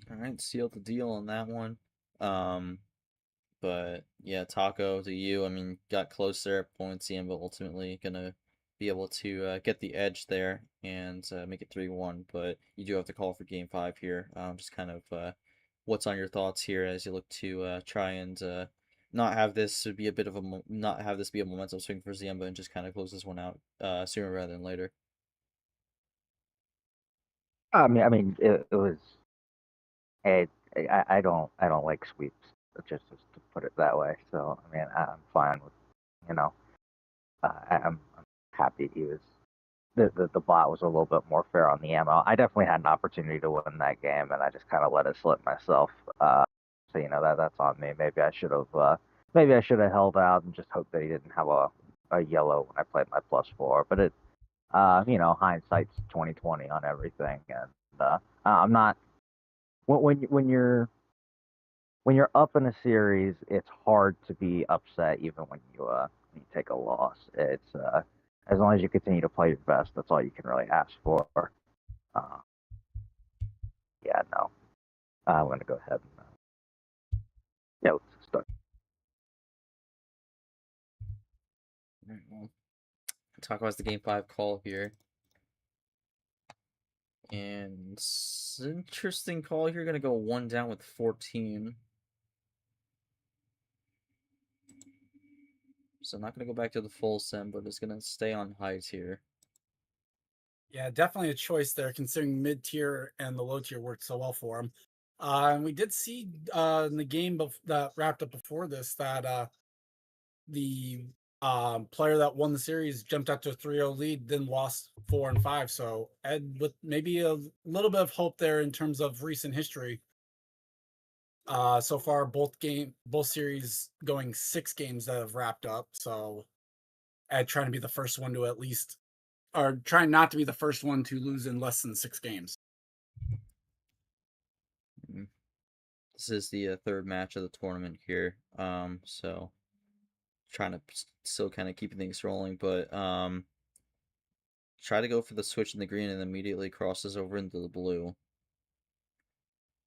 All right, sealed the deal on that one. But yeah, Taco to you. I mean, got closer at points, but ultimately gonna be able to get the edge there and make it 3-1. But you do have to call for Game 5 here. Just kind of what's on your thoughts here as you look to try and not have this be a bit of a not have this be a momentum swing for Ziemba and just kind of close this one out sooner rather than later. It was. It, I don't like sweeps. Just to put it that way. So I mean, I'm fine with, you know, I'm happy he was. The bot was a little bit more fair on the ammo. I definitely had an opportunity to win that game, and I just kind of let it slip myself. So that's on me. Maybe I should have held out and just hoped that he didn't have a yellow when I played my +4. But hindsight's 2020 on everything, and I'm not when you're up in a series, it's hard to be upset even when you take a loss. It's as long as you continue to play your best, that's all you can really ask for. Uh, yeah, no, I'm gonna go ahead and yeah, let's start. All right, well, talk about the Game 5 call here. And it's an interesting call here. Gonna go one down with 14. So not gonna go back to the full sim, but it's gonna stay on height here. Yeah, definitely a choice there, considering mid tier and the low tier worked so well for him. And we did see in the game that wrapped up before this that the player that won the series jumped up to a 3-0 lead, then lost 4 and 5. So Ed, with maybe a little bit of hope there in terms of recent history. So far, both series going 6 games that have wrapped up. So Ed trying to be the first one to at least, or trying not to be the first one to lose in less than 6 games. This is the third match of the tournament here. So trying to still kind of keep things rolling, but try to go for the switch in the green and immediately crosses over into the blue.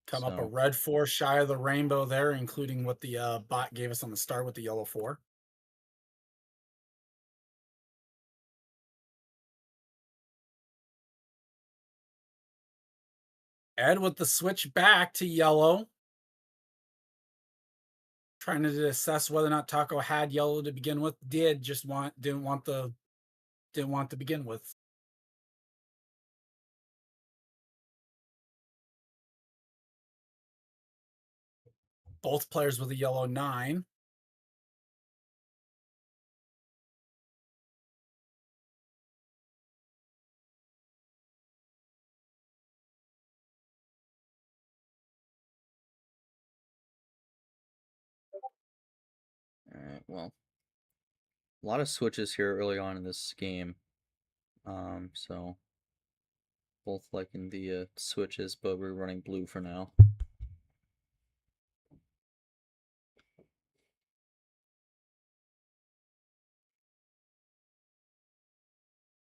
Come up a red 4 shy of the rainbow there, including what the bot gave us on the start with the yellow 4. Ed with the switch back to yellow. Trying to assess whether or not Taco had yellow to begin with. Didn't want to begin with. Both players with a yellow 9. Alright, well. A lot of switches here early on in this game. So both liking the switches, but we're running blue for now.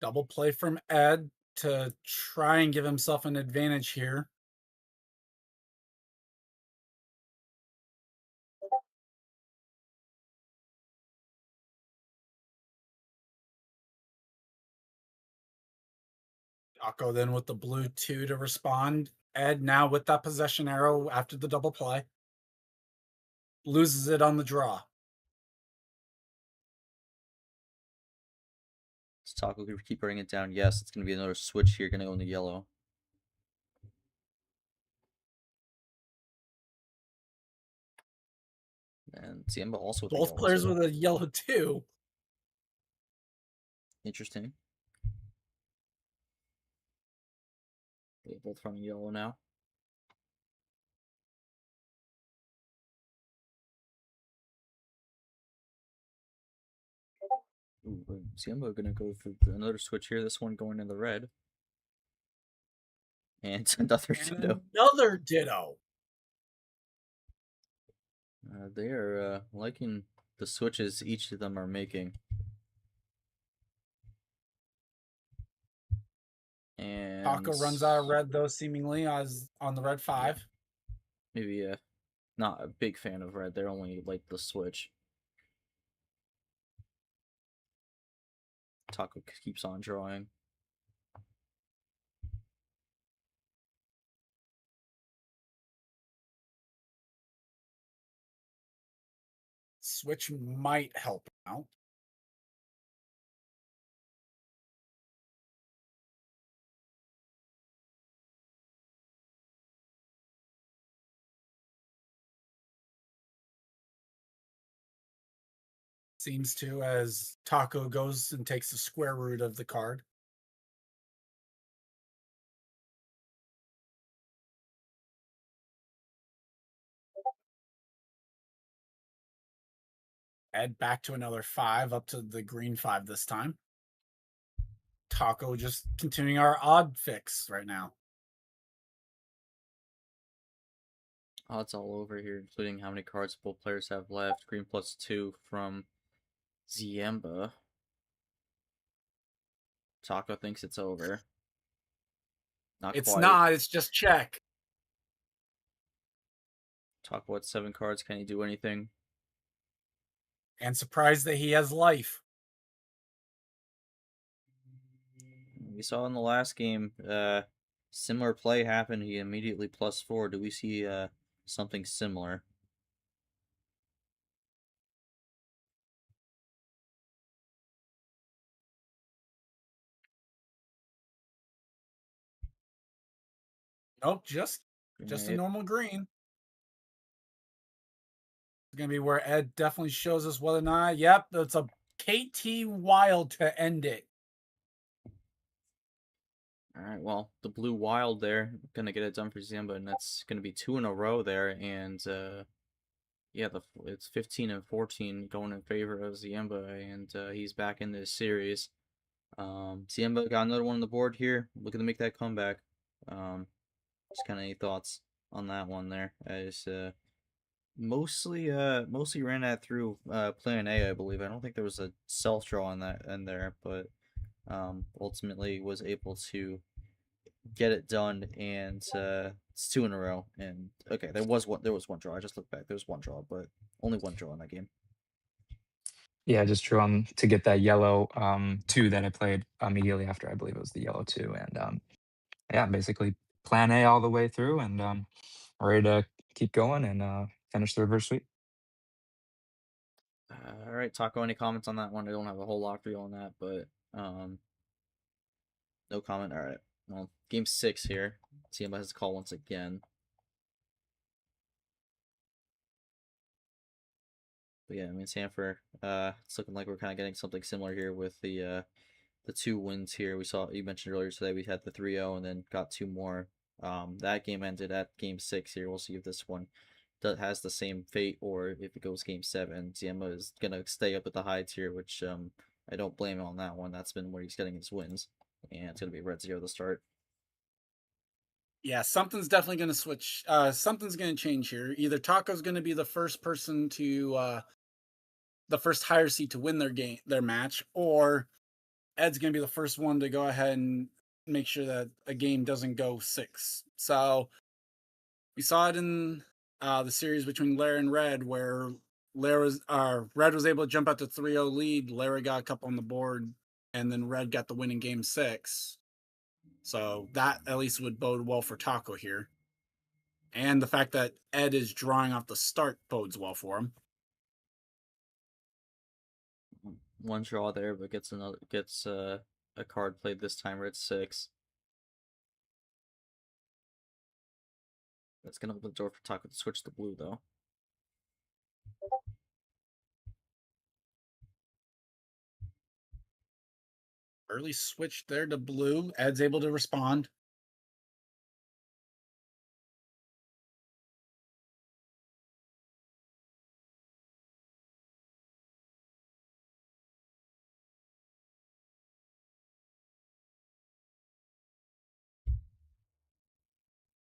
Double play from Ed to try and give himself an advantage here. Taco then with the blue 2 to respond. Ed now with that possession arrow after the double play. Loses it on the draw. Does Taco keep bringing it down? Yes, it's going to be another switch here, going to go into yellow. And Ziemba also with Both the players yellow, with a yellow 2. Interesting. They're both running yellow now. Ooh, Ziemba going to go for another switch here. This one going in the red. And another ditto. Another ditto. They are liking the switches each of them are making. And Taco runs out of red though, seemingly as on the red 5. Maybe not a big fan of red. They're only like the switch. Taco keeps on drawing. Switch might help out. Seems to, as Taco goes and takes the square root of the card. Ed back to another 5, up to the green 5 this time. Taco just continuing our odd fix right now. Odds all over here, including how many cards both players have left. Green +2 from Ziemba. Taco thinks it's over. Not It's quite. not, it's just check. Taco at 7 cards. Can he do anything? And surprised that he has life. We saw in the last game, similar play happened. He immediately +4. Do we see something similar? Nope, just a normal green. It's gonna be where Ed definitely shows us whether or not. Yep, it's a KT Wild to end it. Alright, well, the blue wild there, gonna get it done for Ziemba, and that's gonna be 2 in a row there, and yeah, it's 15 and 14 going in favor of Ziemba, and he's back in this series. Ziemba got another one on the board here, looking to make that comeback. Just kind of any thoughts on that one there? As mostly ran that through plan A, I believe. I don't think there was a self draw in that in there, but ultimately was able to get it done, and it's 2 in a row. And okay, there was one draw. I just looked back. There was one draw, but only one draw in that game. Yeah, just drew to get that yellow 2 that I played immediately after. I believe it was the yellow 2, and yeah, basically plan A all the way through, and ready to keep going and finish the reverse sweep. All right, Taco, any comments on that one? I don't have a whole lot for you on that, but no comment. All right. Well, game 6 here. Ziemba has to call once again. But yeah, I mean, Sanford, it's looking like we're kind of getting something similar here with the 2 wins here. We saw, you mentioned earlier today, we had the 3-0 and then got 2 more. That game ended at game 6 here. We'll see if this one has the same fate, or if it goes game 7, Ziemba is gonna stay up at the high tier, which I don't blame him on that one. That's been where he's getting his wins, and it's gonna be red 0 to start. Yeah, something's definitely going to switch. Something's going to change here. Either Taco's going to be the first person to the first higher seed to win their match, or Ed's going to be the first one to go ahead and make sure that a game doesn't go 6. So we saw it in the series between Lara and Red, where Red was able to jump out to 3-0 lead. Lara got a couple on the board, and then Red got the win in game 6. So that at least would bode well for Taco here. And the fact that Ed is drawing off the start bodes well for him. One draw there, but gets a card played this time. Red 6. That's gonna open the door for Taco to switch to blue, though. Early switch there to blue. Ed's able to respond.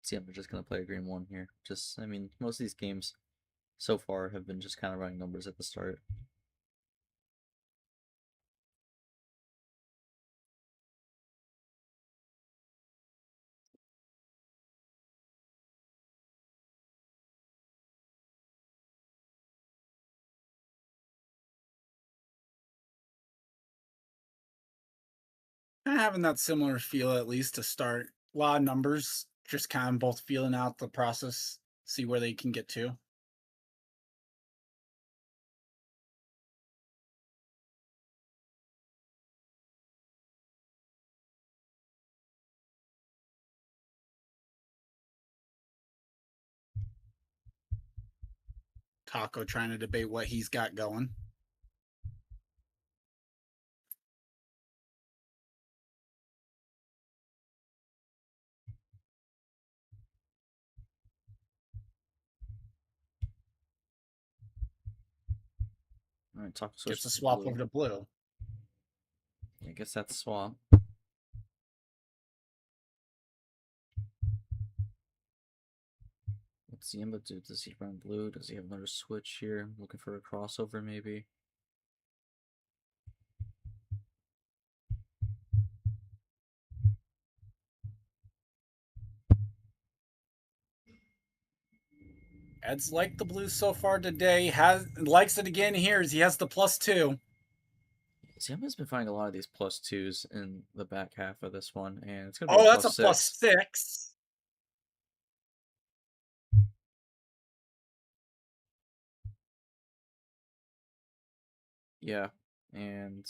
See, I'm just gonna play a green 1 here. I mean, most of these games so far have been just kind of running numbers at the start. Kind of having that similar feel, at least to start. A lot of numbers, just kind of both feeling out the process, see where they can get to. Taco trying to debate what he's got going. All right, Taco Gets switches a to swap blue. over to blue. I guess that's swap. What's Ziemba do? Does he run blue? Does he have another switch here? Looking for a crossover, maybe. Ed's liked the blue so far today. Likes it again here as he has the +2. Ziemba's been finding a lot of these +2s in the back half of this one, and it's gonna be Oh, a that's a +6. +6. Yeah, and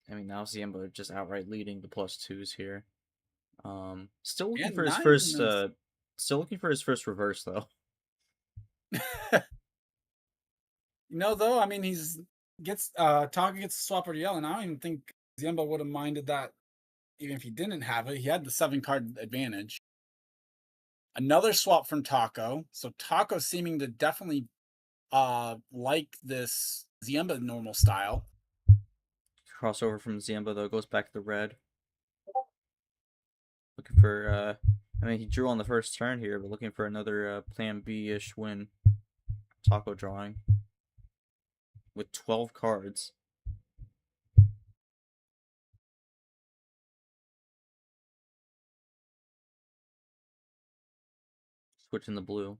I mean now Ziemba just outright leading the +2s here. Still looking And for his not first. even Still looking for his first reverse though. though, I mean, Taco gets a swap or yell, and I don't even think Ziemba would have minded that even if he didn't have it. He had the 7-card advantage. Another swap from Taco. So Taco seeming to definitely like this Ziemba normal style. Crossover from Ziemba though goes back to red. Looking for I mean he drew on the first turn here, but looking for another plan B-ish win. Taco drawing with 12 cards. Switching the blue.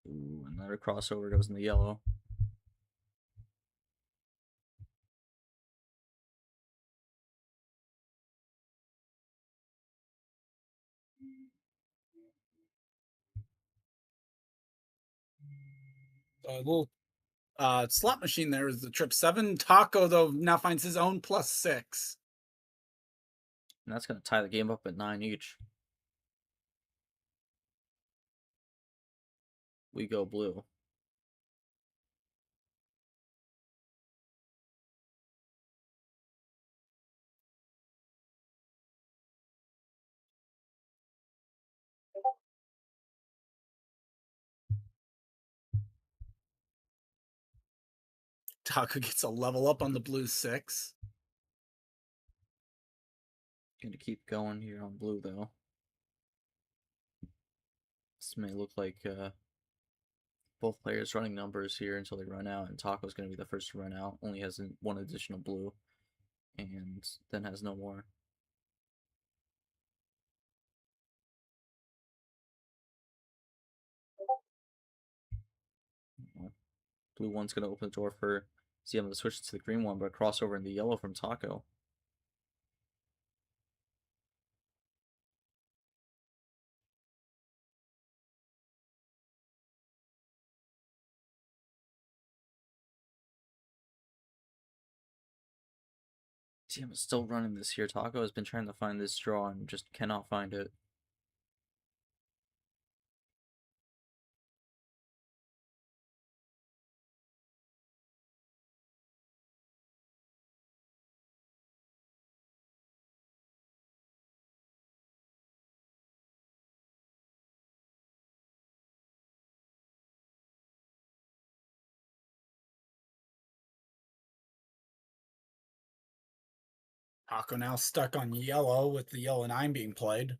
Ooh, another crossover goes in the yellow. A little slot machine there is the trip 7. Taco, though, now finds his own +6. And that's going to tie the game up at 9 each. We go blue. Taco gets a level up on the blue 6. Gonna keep going here on blue though. This may look like both players running numbers here until they run out, and Taco's gonna be the first to run out. Only has one additional blue, and then has no more. Blue one's gonna open the door for Ziemba to switch to the green one, but crossover in the yellow from Taco. Ziemba's still running this here. Taco has been trying to find this draw and just cannot find it. Taco now stuck on yellow with the yellow 9 being played.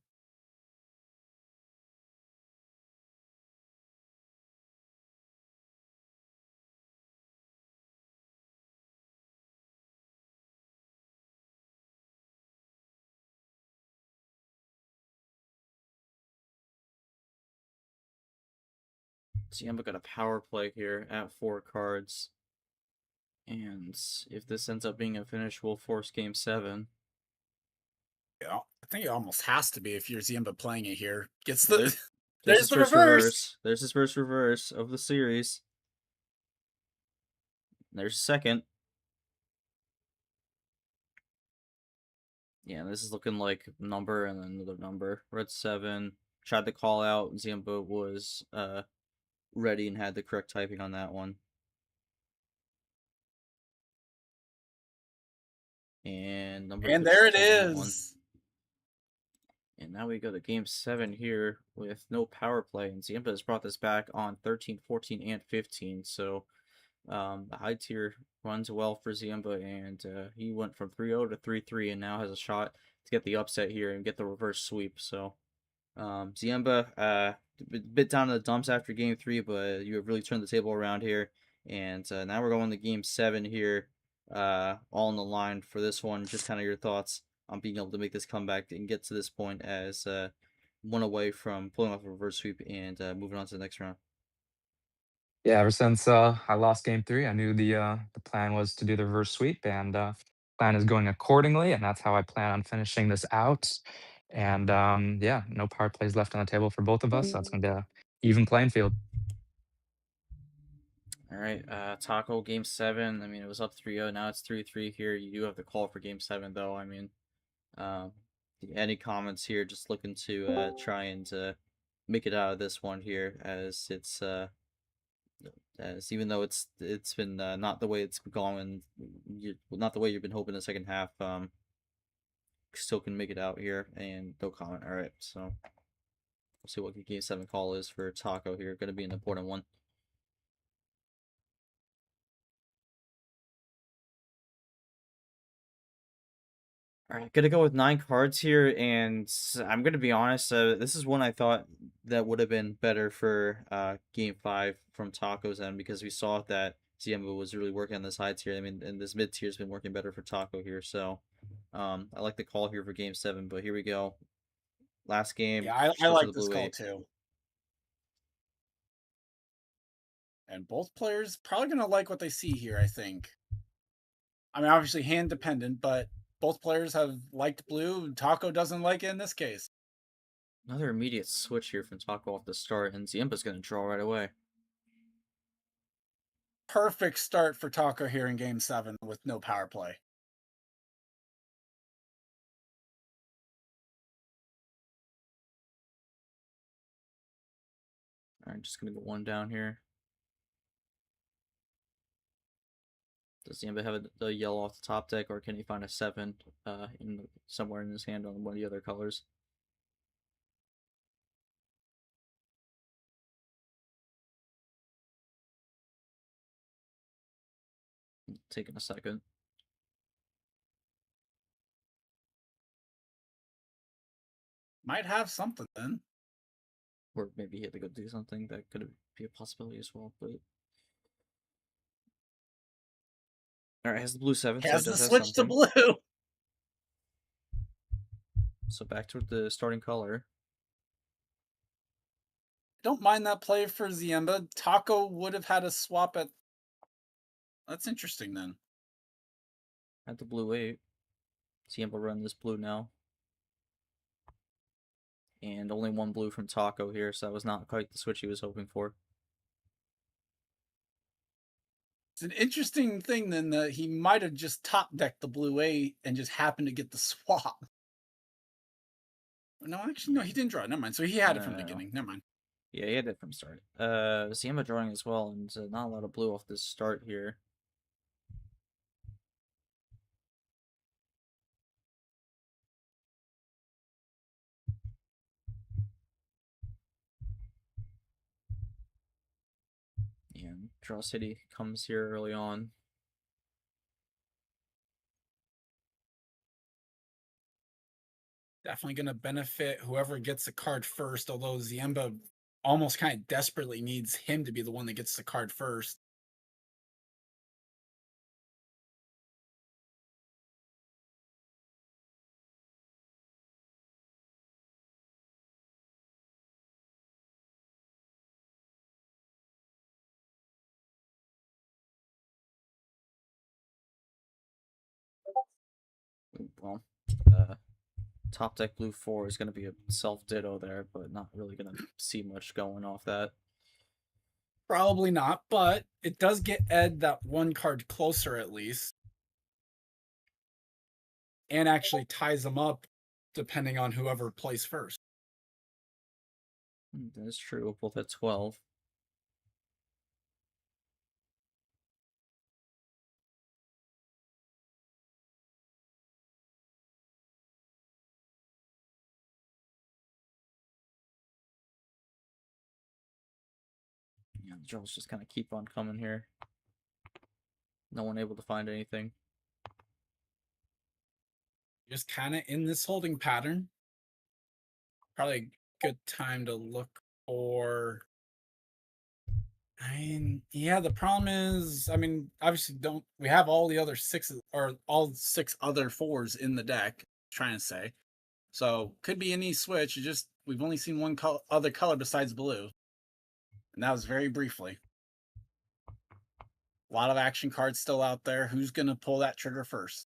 Ziemba got a power play here at 4 cards. And if this ends up being a finish, we'll force game 7. Yeah, I think it almost has to be if you're Ziemba playing it here. Gets Well, the there's there's his the first reverse. There's his first reverse of the series. There's second. Yeah, this is looking like number and then another number. Red 7. Tried to call out. Ziemba was ready and had the correct typing on that one. And number And there it 15 on that one. is. And now we go to game 7 here with no power play. And Ziemba has brought this back on 13, 14, and 15. So the high tier runs well for Ziemba, and he went from 3-0 to 3-3 and now has a shot to get the upset here and get the reverse sweep. So Ziemba, a bit down in the dumps after game 3, but you have really turned the table around here. And now we're going to game 7 here, all on the line for this one. Just kind of your thoughts on being able to make this comeback and get to this point as one away from pulling off a reverse sweep and moving on to the next round. Yeah, ever since I lost game 3, I knew the plan was to do the reverse sweep, and plan is going accordingly, and that's how I plan on finishing this out. And yeah, no power plays left on the table for both of us. So that's going to be a even playing field. All right, Taco, game 7. I mean, it was up 3-0. Now it's 3-3 here. You do have the call for game 7, though. I mean, um, any comments here? Just looking to try and make it out of this one here, as it's as even though it's been not the way it's going, not the way you've been hoping the second half. Still can make it out here, and no comment. All right, so we'll see what the game 7 call is for Taco here. Going to be an important one. All right, gonna go with 9 cards here, and I'm gonna be honest. This is one I thought that would have been better for game 5 from Taco's end, because we saw that Ziemba was really working on this high tier. I mean, and this mid tier has been working better for Taco here. So, I like the call here for game 7. But here we go. Last game, Yeah, I straight to like the this blue call 8. too. And both players probably going to like what they see here, I think. I mean, obviously hand dependent, but both players have liked blue. Taco doesn't like it in this case. Another immediate switch here from Taco off the start, and Ziemba's gonna draw right away. Perfect start for Taco here in game 7 with no power play. All right, just gonna go 1 down here. Does Ziemba have a yellow off the top deck, or can he find a 7 somewhere in his hand on one of the other colors? taking a second. Might have something then. Or maybe he had to go do something. That could be a possibility as well, but... Alright, has the blue 7, so it Has the does have switch to something. blue. So back to the starting color. Don't mind that play for Ziemba. Taco would have had a swap at. That's interesting then. At the blue 8. Ziemba run this blue now. And only one blue from Taco here, so that was not quite the switch he was hoping for. It's an interesting thing then that he might have just top decked the blue 8 and just happened to get the swap. No, actually, no, he didn't draw it. Never mind. So he had it from the beginning. Never mind. Yeah, he had it from start. Ziemba drawing as well, and not a lot of blue off this start here. And Draw City comes here early on. Definitely going to benefit whoever gets the card first, although Ziemba almost kind of desperately needs him to be the one that gets the card first. Well, top deck blue 4 is going to be a self ditto there, but not really going to see much going off that. Probably not, but it does get Ed that one card closer at least. And actually ties them up depending on whoever plays first. That is true, both at 12. Yeah, the draws just kind of keep on coming here. No one able to find anything. Just kind of in this holding pattern. Probably a good time to look for. I mean, yeah, the problem is, I mean, obviously, we have all the other 6 or all 6 other 4s in the deck, trying to say. So, could be any switch. We've only seen one other color besides blue. And that was very briefly. A lot of action cards still out there. Who's going to pull that trigger first?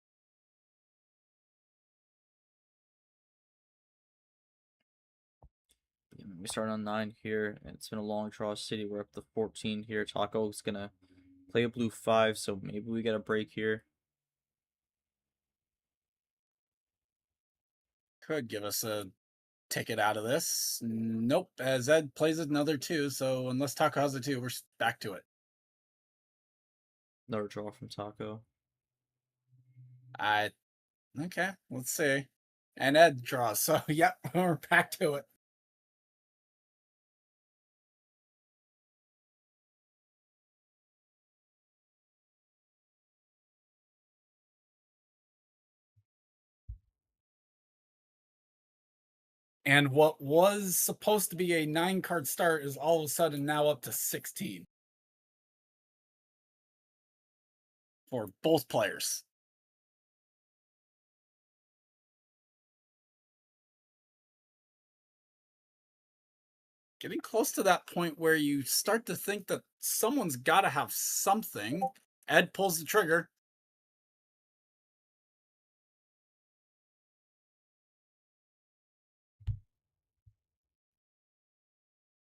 We start on 9 here, and it's been a long draw city. We're up to 14 here. Taco's gonna play a blue 5, so maybe we get a break here. Could give us a ticket out of this. Nope, as Ed plays another 2, so unless Taco has a 2, we're back to it. Another draw from Taco. Okay, let's see. And Ed draws, so yep, we're back to it. And what was supposed to be a 9-card start is all of a sudden now up to 16 for both players. Getting close to that point where you start to think that someone's got to have something. Ed pulls the trigger.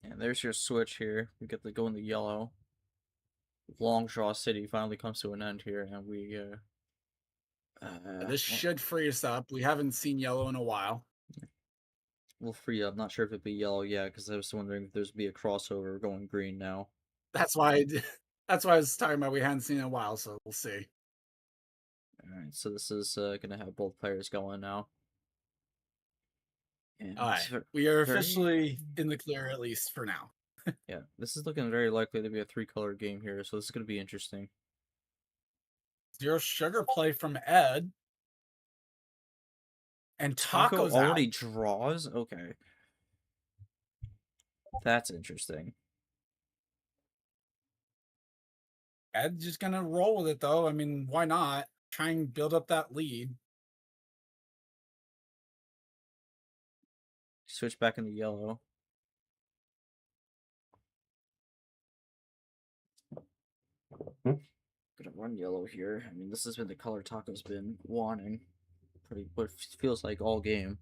And there's your switch here. We get to go in the yellow. Long draw city finally comes to an end here, and we This should free us up. We haven't seen yellow in a while. we'll free up. Not sure if it'd be yellow yet, because I was wondering if there's be a crossover going green now. That's why that's why I was talking about we hadn't seen it in a while, so we'll see. Alright, so this is gonna have both players going now. And All right, we are officially in the clear, at least for now. Yeah, this is looking very likely to be a 3-color game here, so this is gonna be interesting. Zero sugar play from Ed. And Taco Taco's already out. draws? Okay. That's interesting. Ed's just gonna roll with it though. I mean, why not? Try and build up that lead. Switch back into yellow. Gonna run yellow here. I mean, this has been the color Taco's been wanting. Pretty, what feels like all game.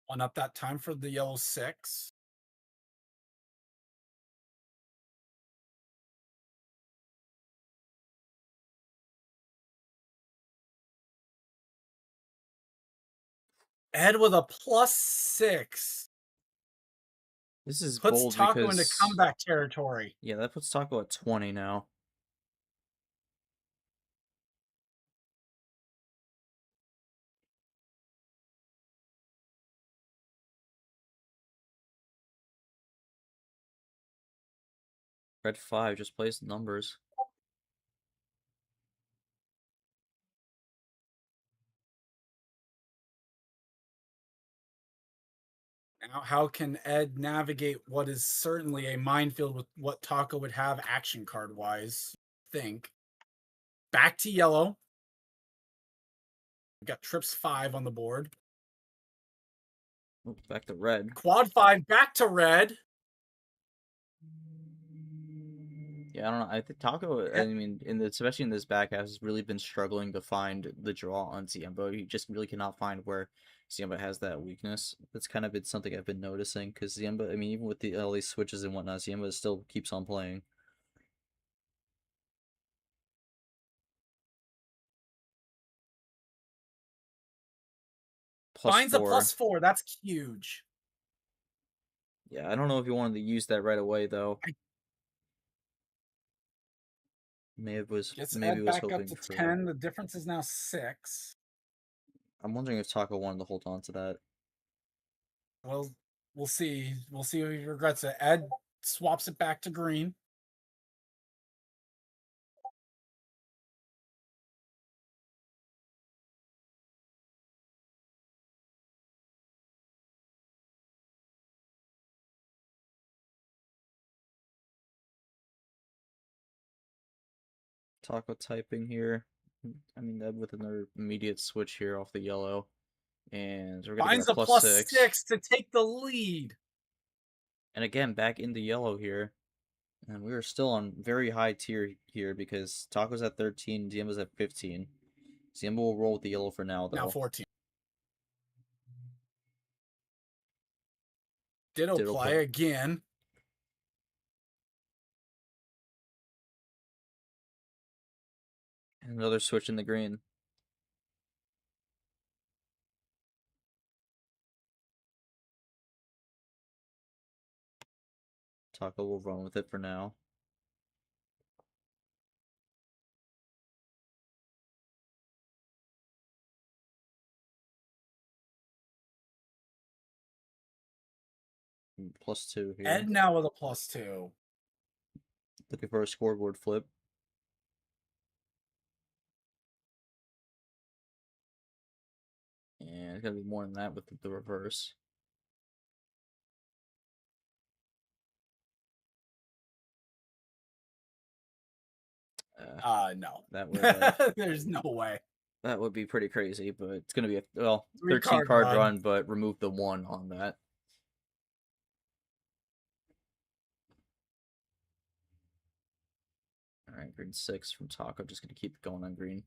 One up that time for the yellow 6. Ed with a +6 This is puts bold Taco into because comeback territory. yeah, that puts Taco at 20 now. Red 5 just plays the numbers. Now, how can Ed navigate what is certainly a minefield with what Taco would have action card wise? Think. Back to yellow. We got trips 5 on the board. Ooh, back to red. Quad 5 back to red. Yeah, I don't know. I think Taco, I mean, especially in this back half, has really been struggling to find the draw on Ziemba. He just really cannot find where Ziemba has that weakness. That's kind of been something I've been noticing, because Ziemba, I mean, even with all these switches and whatnot, Ziemba still keeps on playing. Finds a +4. +4. That's huge. Yeah, I don't know if you wanted to use that right away, though. Gets Maybe Ed was back up hoping to for. 10. The difference is now 6. I'm wondering if Taco wanted to hold on to that. Well, we'll see. We'll see if he regrets it. Ed swaps it back to green. Taco typing here. I mean, that with another immediate switch here off the yellow. And we're going to get Finds our a +6. +6 to take the lead. And again, back into yellow here. And we are still on very high tier here because Taco's at 13, Ziemba's at 15. Ziemba will roll with the yellow for now, though. Now 14. Ditto play again. And another switch in the green. Taco will run with it for now. +2 here. Ed now with a +2. Looking for a scoreboard flip. And it's going to be more than that with the reverse. No. That would There's no way. that would be pretty crazy, but it's gonna be a 3 13 card card run. run, but remove the 1 on that. All right, green 6 from Taco. Just gonna keep going on green.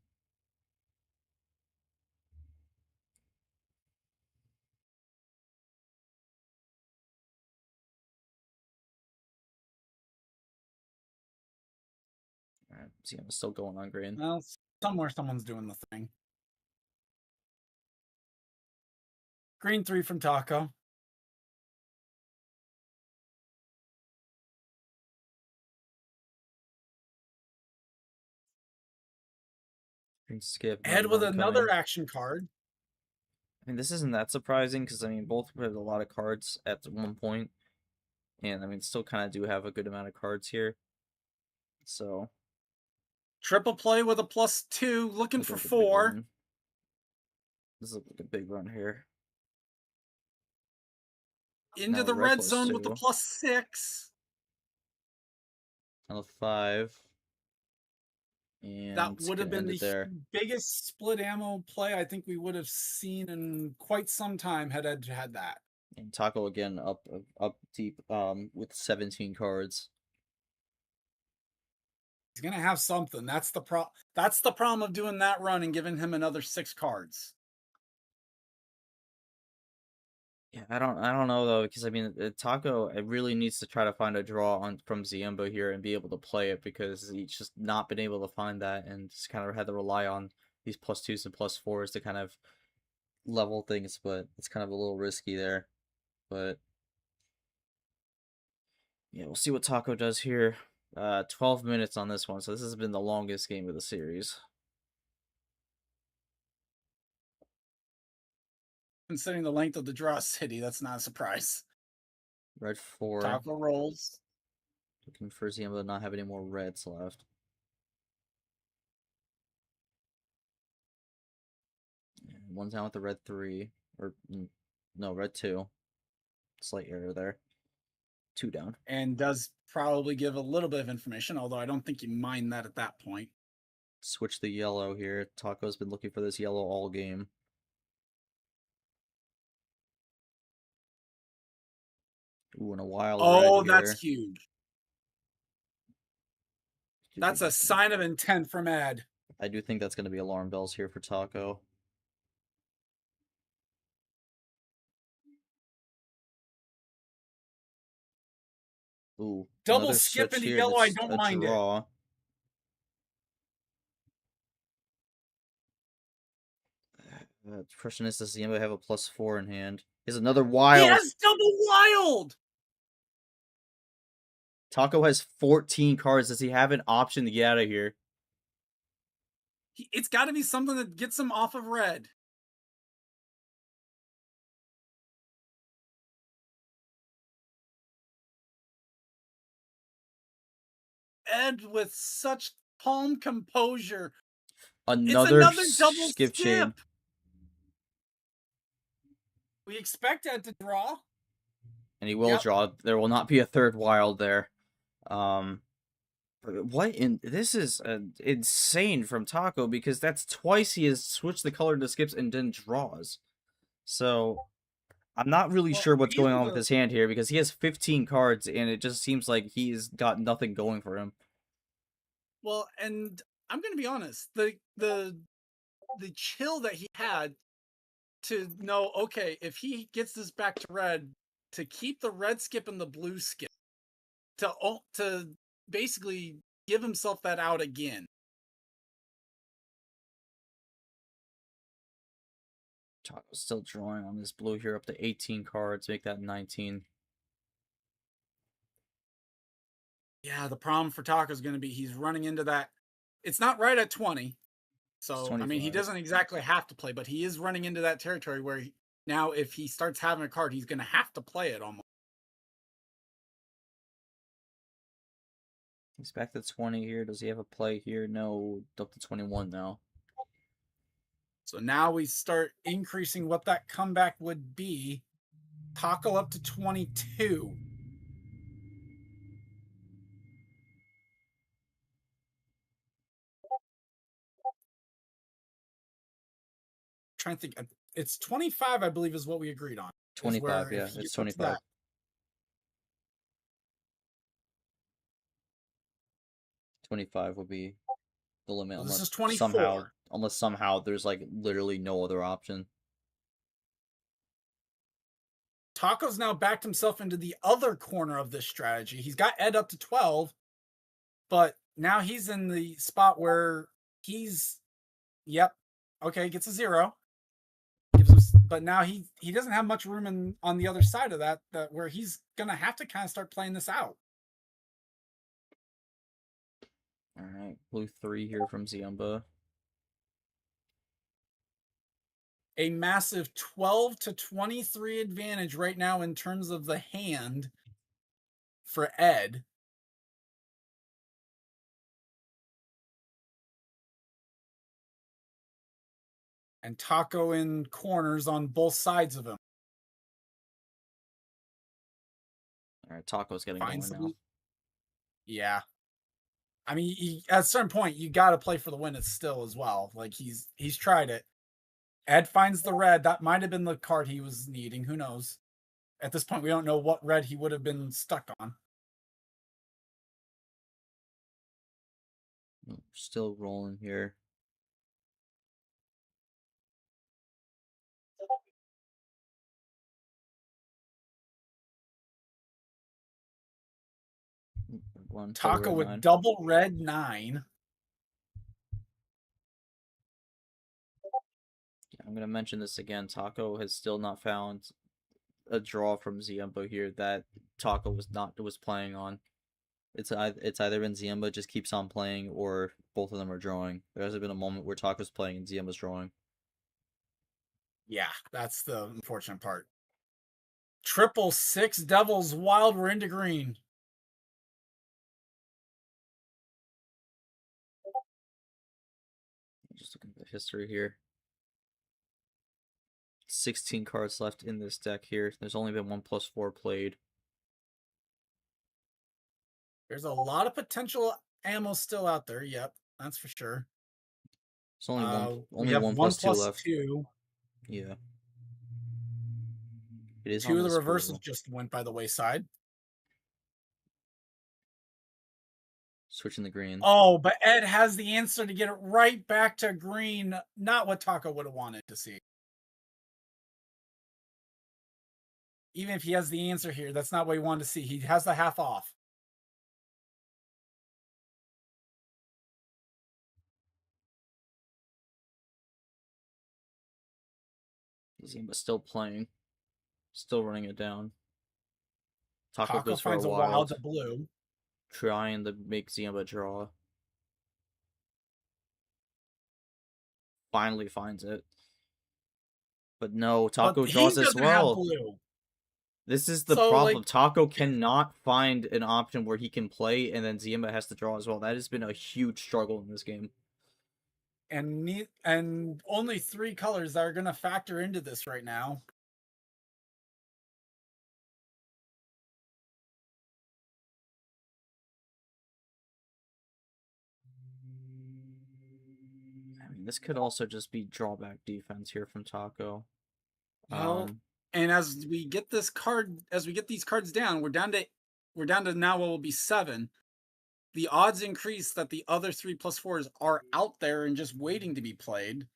All right, see, I'm still going on green. Well, somewhere someone's doing the thing. Green 3 from Taco. And skip. Ed Another with run another coming. action card. I mean, this isn't that surprising because I mean, both had a lot of cards at one point, and I mean, still kind of do have a good amount of cards here. So Triple play with a +2, looking for like a big 4. run. This is like a big run here. Into Now the red red zone with the +2. +6. Now 5. That And would have gonna been end the it there. biggest split ammo play I think we would have seen in quite some time had Ed had that. And Taco again up deep with 17 cards. He's gonna have something. That's the problem of doing that run and giving him another 6 cards. Yeah, I don't know though because I mean Taco it really needs to try to find a draw on from Ziemba here and be able to play it because he's just not been able to find that and just kind of had to rely on these +2s and +4s to kind of level things, but it's kind of a little risky there. But yeah, we'll see what Taco does here. 12 minutes on this one, so this has been the longest game of the series. Considering the length of the draw city, that's not a surprise. Red 4. Taco rolls. Looking for Ziemba to not have any more reds left. And one's down with the red 3. Or, no, red 2. Slight error there. 2 down. And does probably give a little bit of information, although I don't think you mind that at that point. Switch the yellow here. Taco's been looking for this yellow all game. Ooh, and a wild red here. That's huge. That's a sign of intent from Ed. I do think that's going to be alarm bells here for Taco. Ooh, Double another skip switch into here. yellow, I That's don't a mind it. draw. The question is, does Ziemba have a +4 in hand? Is another wild. He has double wild! Taco has 14 cards. Does he have an option to get out of here? It's got to be something that gets him off of red. Ed with such calm composure. Another double skip chain. We expect Ed to draw. And he will draw. There will not be a third wild there. What in this is insane from Taco because that's twice he has switched the color to skips and then draws. So I'm not really sure what's going on with his hand here because he has 15 cards and it just seems like he's got nothing going for him. Well, and I'm going to be honest, the chill that he had to know, okay, if he gets this back to red, to keep the red skip and the blue skip, to basically give himself that out again. Taco's still drawing on this blue here up to 18 cards, make that 19. Yeah, the problem for Taco is going to be he's running into that. It's not right at 20. So, I mean, he doesn't exactly have to play, but he is running into that territory where now if he starts having a card, he's going to have to play it almost. He's back to 20 here. Does he have a play here? No, up to 21 now. So now we start increasing what that comeback would be. Taco up to 22. Trying to think. It's 25, I believe, is what we agreed on. 25, yeah, it's 25. 25 would be the limit. Well, this is 24. Unless somehow there's like literally no other option. Taco's now backed himself into the other corner of this strategy. He's got Ed up to 12, but now he's in the spot where he's, gets a 0. But now he doesn't have much room on the other side of that where he's gonna have to kind of start playing this out. All right, blue 3 here from Ziemba. a massive 12 to 23 advantage right now in terms of the hand for Ed. And Taco in corners on both sides of him. All right, Taco's getting Finds going now. Yeah. I mean, at a certain point, you got to play for the win. It's still as well. Like he's tried it. Ed finds the red. That might have been the card he was needing. Who knows? At this point, we don't know what red he would have been stuck on. Still rolling here. One Taco with 9. double red 9. Yeah, I'm gonna mention this again. Taco has still not found a draw from Ziemba here that Taco was playing on. It's either been Ziemba just keeps on playing, or both of them are drawing. There hasn't been a moment where Taco's playing and Ziemba's drawing. Yeah, that's the unfortunate part. 666 Devils Wild. We're into green. Just looking at the history here. 16 cards left in this deck here. There's only been 1+4 played. There's a lot of potential ammo still out there. Yep, that's for sure. It's only we have 1+2 left. 2. Yeah. It is 2 on of the this reverses blue. just went by the wayside. Switching the green. Oh, but Ed has the answer to get it right back to green. Not what Taco would have wanted to see. Even if he has the answer here, that's not what he wanted to see. He has the half off. Ziemba's still playing. Still running it down. Taco Taco goes for a finds a wild wild. to blue. Trying to make Ziemba draw. Finally finds it. But no, Taco But he draws as doesn't have well. blue. This is the So, problem. like, Taco cannot find an option where he can play, and then Ziemba has to draw as well. That has been a huge struggle in this game. And only 3 colors that are going to factor into this right now. I mean, this could also just be drawback defense here from Taco. Well, and as we get these cards down, we're down to now what will be 7. The odds increase that the other 3+4s are out there and just waiting to be played.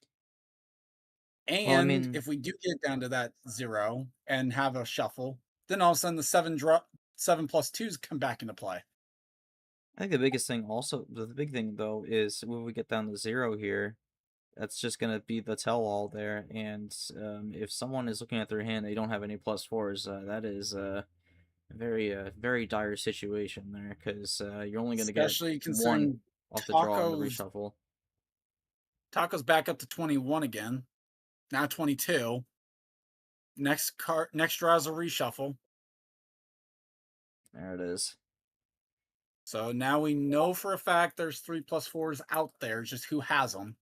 And Well, I mean, if we do get down to that 0 and have a shuffle, then all of a sudden the 7+2s come back into play. I think the biggest thing also, the big thing though, is when we get down to 0 here, that's just going to be the tell-all there. And if someone is looking at their hand, they don't have any +4s, that is a very dire situation there, because you're only going to get Especially one considering off the draw on the reshuffle. Taco's back up to 21 again. Now 22. Next draw is a reshuffle. There it is. So now we know for a fact there's 3+4s out there, just who has them.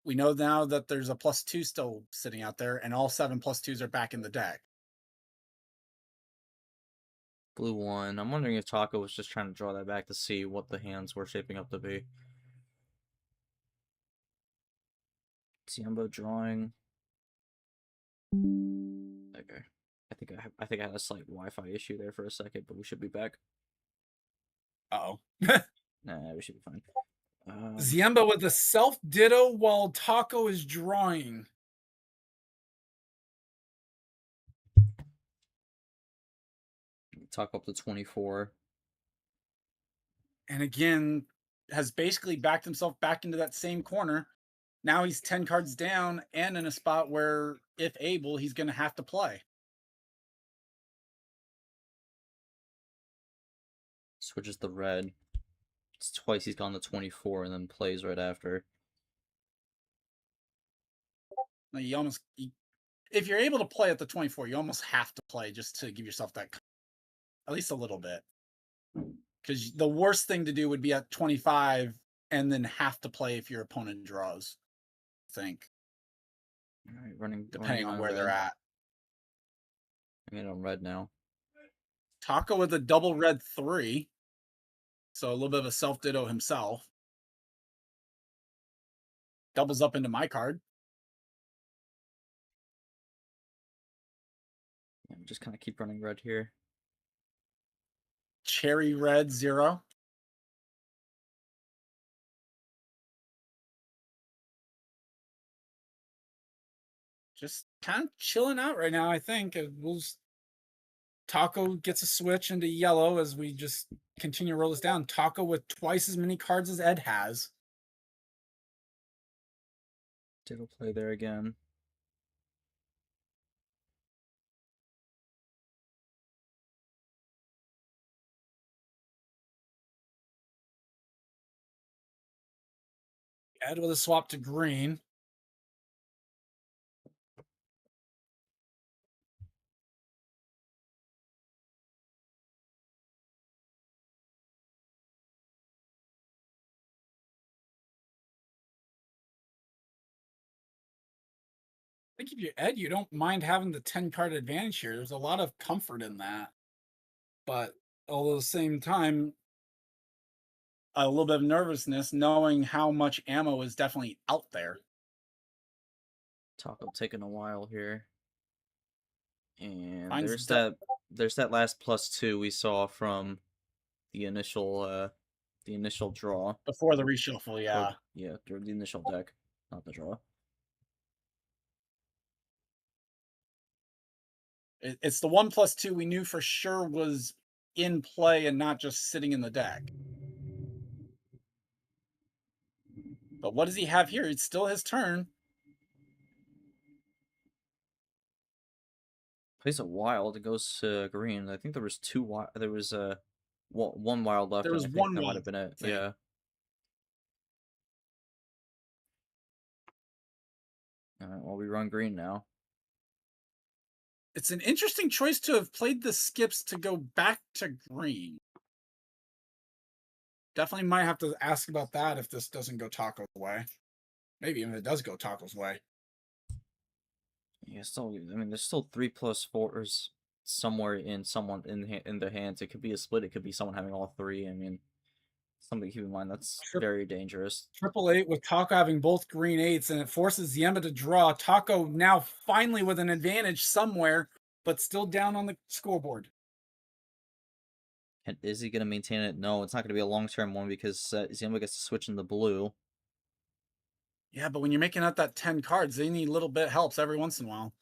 We know now that there's a +2 still sitting out there, and all 7+2s are back in the deck. Blue 1. I'm wondering if Taco was just trying to draw that back to see what the hands were shaping up to be. Ziemba drawing. Okay. I think I had a slight Wi-Fi issue there for a second, but we should be back. Uh-oh. Nah, we should be fine. Ziemba with a self-ditto while Taco is drawing. Taco up to 24. And again, has basically backed himself back into that same corner. Now he's 10 cards down and in a spot where, if able, he's going to have to play. Switches the red. It's twice he's gone to 24 and then plays right after. Like if you're able to play at the 24, you almost have to play just to give yourself that at least a little bit. Because the worst thing to do would be at 25 and then have to play if your opponent draws. I think. All right, running Depending on on where they're red. at. I'm in on red now. Taco with a double red 3. So a little bit of a self-ditto himself. Doubles up into my card. Yeah, just kind of keep running red here. Cherry red 0. Just kind of chilling out right now, I think. Taco gets a switch into yellow as we just continue to roll this down. Taco with twice as many cards as Ed has. Ditto play there again. Ed with a swap to green. I think if you're Ed, you don't mind having the 10 card advantage here. There's a lot of comfort in that. But although at the same time, a little bit of nervousness knowing how much ammo is definitely out there. Taco taking a while here. And Finds there's that last +2 we saw from the initial draw. before the reshuffle, yeah. Or, yeah, the initial deck, not the draw. It's the 1+2 we knew for sure was in play and not just sitting in the deck. But what does he have here? It's still his turn. Plays a wild. It goes to green. I think there was there was one wild left. There was and I think one that might wild have been it. thing. Yeah. All right. Well, we run green now. It's an interesting choice to have played the skips to go back to green. Definitely might have to ask about that if this doesn't go Taco's way. Maybe even if it does go Taco's way. Yeah. Still, I mean, there's still 3+4s somewhere in in their hands. It could be a split. It could be someone having all three. I mean, something to keep in mind. That's very dangerous. 888 with Taco having both green 8s, and it forces Ziemba to draw. Taco now finally with an advantage somewhere, but still down on the scoreboard. And is he going to maintain it? No, it's not going to be a long-term one because Ziemba gets to switch in the blue. Yeah, but when you're making out that 10 cards, they need little bit helps every once in a while.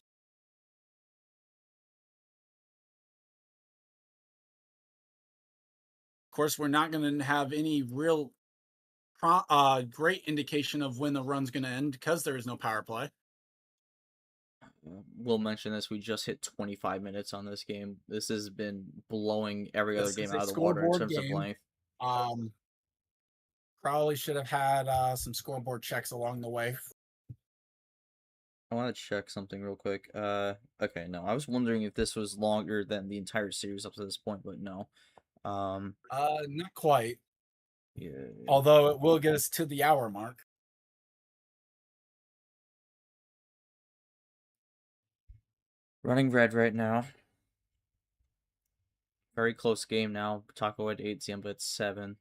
Of course, we're not going to have any real great indication of when the run's going to end because there is no power play. We'll mention this. We just hit 25 minutes on this game. This has been blowing every other game out of the water in terms of length. Probably should have had some scoreboard checks along the way. I want to check something real quick. Okay, no, I was wondering if this was longer than the entire series up to this point, but no. Not quite. Yeah. Although it will get us to the hour mark. Running red right now. Very close game now. Taco at 8, Ziemba at 7.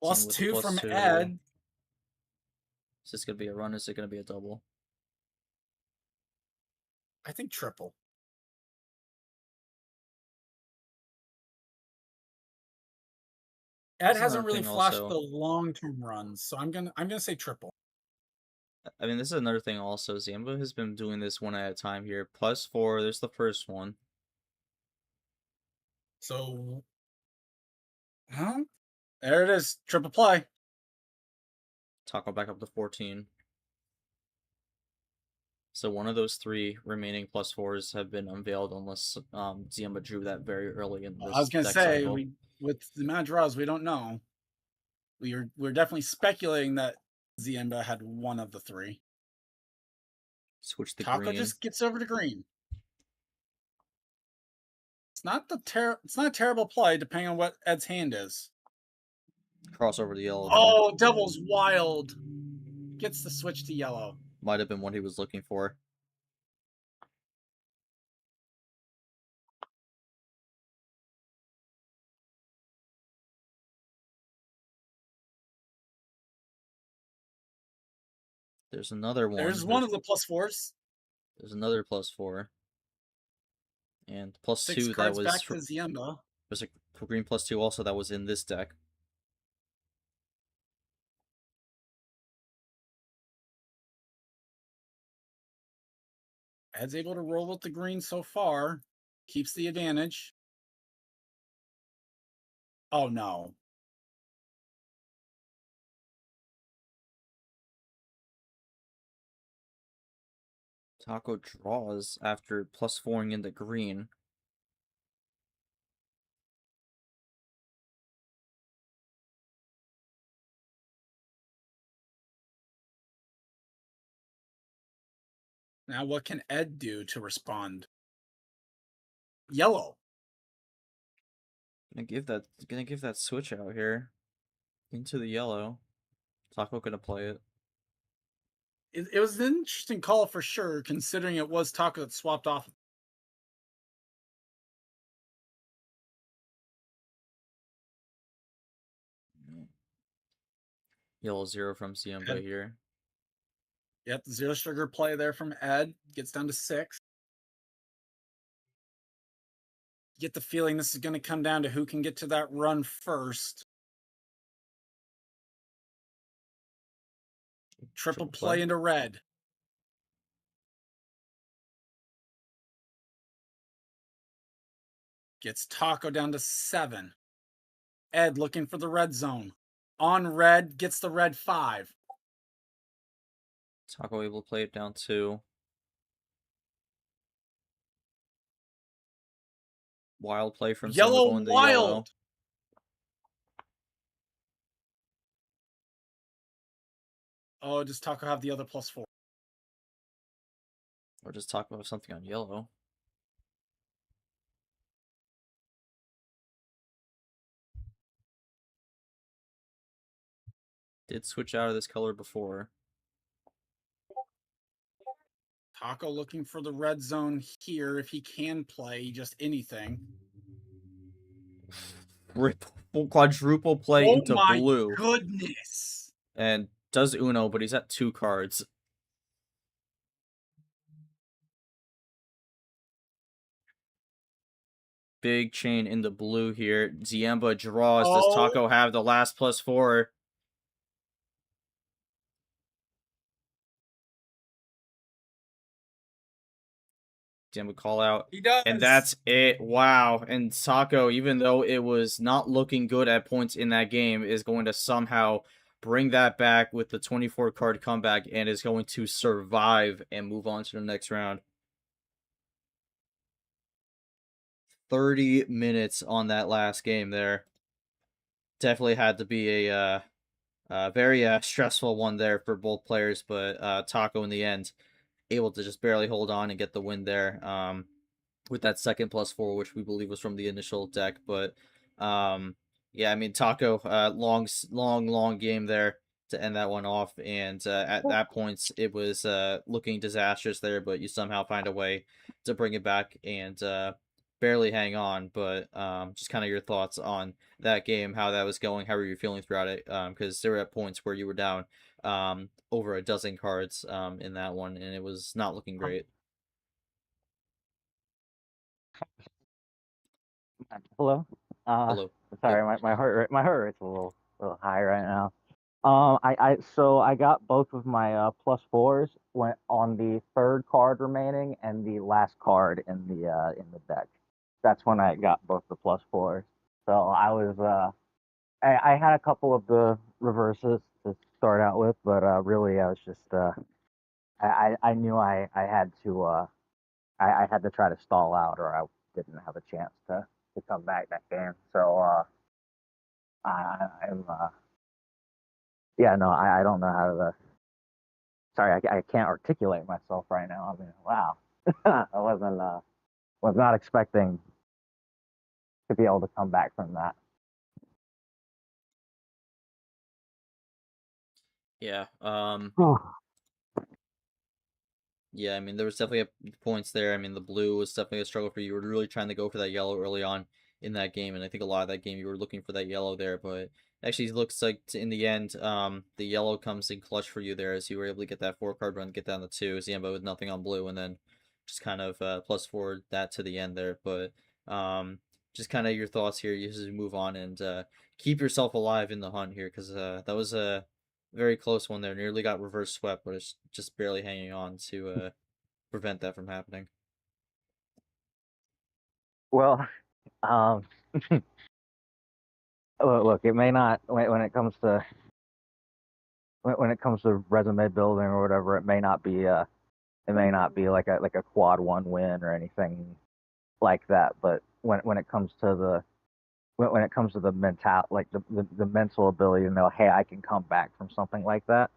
+2 from Ed. Is this going to be a run? Is it going to be a double? I think triple. Ed hasn't really flashed the long-term runs, so I'm gonna say triple. I mean, this is another thing also. Ziemba has been doing this one at a time here. +4, there's the first one. So, there it is. Triple play. Taco back up to 14. So one of those 3 remaining +4s have been unveiled unless Ziemba drew that very early in I was this gonna deck say cycle. with the amount of draws, we don't know. We're definitely speculating that Ziemba had one of the 3. Switch the Taco green. just gets over to green. It's not a terrible play depending on what Ed's hand is. Cross over the yellow. Oh, Devil's Wild gets the switch to yellow. Might have been what he was looking for. There's another one. There's one of the +4s. There's another +4. And +2 6 that cards was back to Ziemba. There's a green +2 also that was in this deck. Ed's able to roll with the green so far. Keeps the advantage. Oh no. Taco draws after +4ing into green. Now what can Ed do to respond? Yellow. Gonna give that switch out here into the yellow. Taco gonna play it. It was an interesting call for sure, considering it was Taco that swapped off. Yellow 0 from Ziemba here. Yep, the 0 sugar play there from Ed. Gets down to 6. You get the feeling this is going to come down to who can get to that run first. Triple play into red. Gets Taco down to 7. Ed looking for the red zone. On red, gets the red 5. Taco able to play it down 2. Wild play from Ziemba going to yellow. Oh, does Taco have the other +4? Or just talk about something on yellow. Did switch out of this color before. Taco looking for the red zone here if he can play just anything. Quadruple play into blue. Oh my goodness. And does Uno, but he's at 2 cards. Big chain in the blue here. Ziemba draws. Does Taco have the last +4? Ziemba call out. He does. And that's it. Wow. And Taco, even though it was not looking good at points in that game, is going to somehow bring that back with the 24 card comeback and is going to survive and move on to the next round. 30 minutes on that last game there. Definitely had to be a very stressful one there for both players, but Taco in the end able to just barely hold on and get the win there with that second +4, which we believe was from the initial deck. But yeah, I mean, Taco, long game there to end that one off, and at that point it was looking disastrous there, but you somehow find a way to bring it back and barely hang on. But just kind of your thoughts on that game, how that was going, how were you feeling throughout it? Because there were at points where you were down over a dozen cards in that one, and it was not looking great. Hello. Hello. Sorry, Yep. my heart rate's a little high right now. I got both of my +4s went on the 3rd card remaining and the last card in the deck. That's when I got both the +4s. So I was I had a couple of the reverses to start out with, but really I was just I knew I had to I had to try to stall out, or I didn't have a chance to come back that game. So I'm yeah, no, I don't know how to. Sorry, I can't articulate myself right now. I mean, wow, I was not expecting to be able to come back from that. Yeah. Whew. Yeah, I mean, there was definitely points there. I mean, the blue was definitely a struggle for you. You were really trying to go for that yellow early on in that game, and I think a lot of that game you were looking for that yellow there. But actually, it looks like in the end, the yellow comes in clutch for you there as you were able to get that 4 card run, get down to 2. Ziemba with nothing on blue, and then just kind of plus forward that to the end there. But just kind of your thoughts here as you move on and keep yourself alive in the hunt here because that was a very close one there. Nearly got reverse swept, but it's just barely hanging on to prevent that from happening. Well, um, look, it may not when it comes to when it comes to resume building or whatever, it may not be like a quad one win or anything like that. But when it comes to when it comes to the the mental ability to know, hey, I can come back from something like that,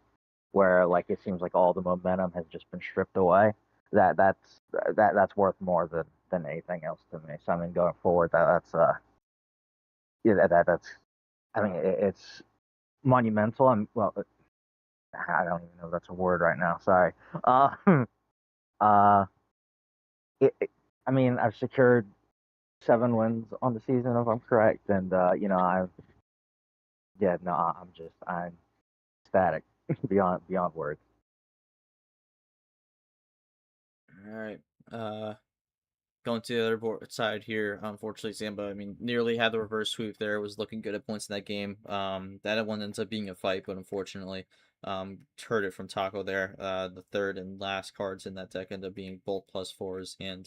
where like it seems like all the momentum has just been stripped away. That's worth more than anything else to me. So I mean, going forward, that's yeah, that's I mean, it's monumental. Well, I don't even know if that's a word right now. Sorry. Uh, uh, I mean, I've secured 7 wins on the season, if I'm correct, and I've yeah, no, I'm ecstatic beyond words. All right. Going to the other side here, unfortunately, Zamba, I mean, nearly had the reverse sweep there, was looking good at points in that game. That one ends up being a fight, but unfortunately, heard it from Taco there. The third and last cards in that deck end up being both +4s, and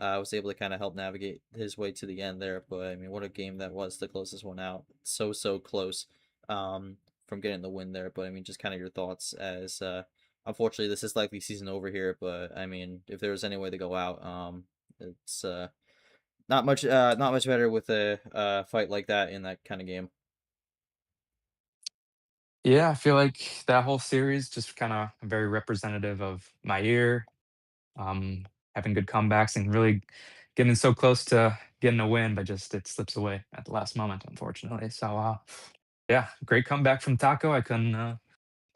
was able to kind of help navigate his way to the end there. But I mean, what a game that was, the closest one out. So close from getting the win there. But I mean, just kind of your thoughts as unfortunately this is likely season over here. But I mean, if there was any way to go out, it's not much better with a fight like that in that kind of game. Yeah, I feel like that whole series just kind of very representative of my year. Um, Having good comebacks and really getting so close to getting a win, but just it slips away at the last moment, unfortunately. So, yeah, great comeback from Taco. I couldn't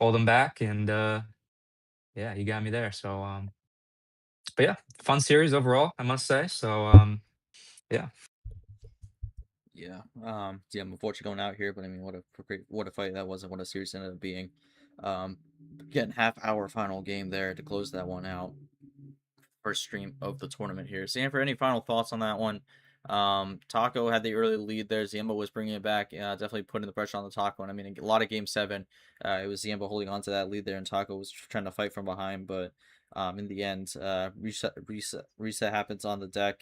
hold him back, and yeah, he got me there. So, but yeah, fun series overall, I must say. So, yeah. Yeah. Yeah, I'm unfortunately going out here, but I mean, what a fight that was, and what a series it ended up being. Um, Getting half-hour final game there to close that one out. First stream of the tournament here. Sanford, any final thoughts on that one? Taco had the early lead there. Ziemba was bringing it back, definitely putting the pressure on the Taco. And I mean, a lot of game 7, it was Ziemba holding on to that lead there, and Taco was trying to fight from behind. But in the end, reset happens on the deck.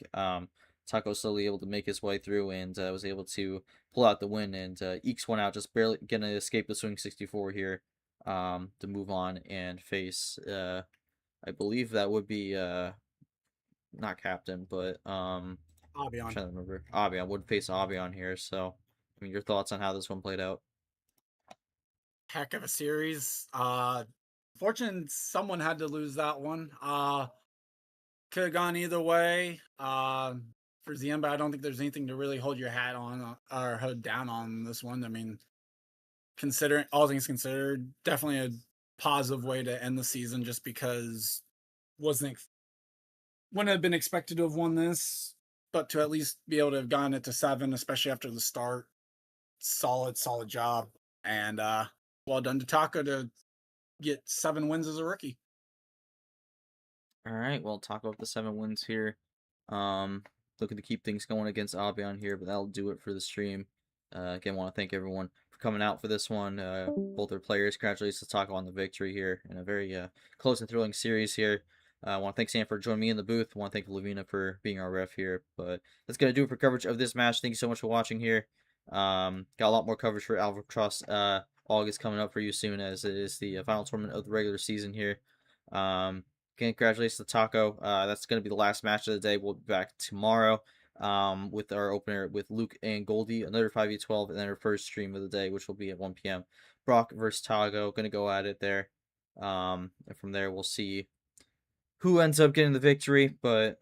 Taco slowly able to make his way through and was able to pull out the win and ekes one out, just barely gonna escape the swing 64 here to move on and face. I believe that would be not captain, but I'm Avion. trying to remember. Avion would face Avion here. So, I mean, your thoughts on how this one played out? Heck of a series. Fortunate someone had to lose that one. Could have gone either way. For Ziemba, I don't think there's anything to really hold your hat on or hold down on this one. I mean, considering all things considered, definitely a positive way to end the season just because wasn't wouldn't have been expected to have won this, but to at least be able to have gotten it to 7, especially after the start, solid job. And well done to Taco to get 7 wins as a rookie. All right, well, talk about the 7 wins here. Um, Looking to keep things going against Avion here, but that'll do it for the stream. Again, want to thank everyone for coming out for this one. Both our players, congratulations to Taco on the victory here in a very close and thrilling series here. I want to thank Sam for joining me in the booth. I want to thank Lavina for being our ref here. But that's going to do it for coverage of this match. Thank you so much for watching here. Got a lot more coverage for Albatross. August coming up for you soon, as it is the final tournament of the regular season here. Congratulations to Taco. That's going to be the last match of the day. We'll be back tomorrow with our opener with Luke and Goldie, another 5v12, and then our first stream of the day, which will be at 1 p.m. Brock versus Taco, going to go at it there. And from there, we'll see who ends up getting the victory. But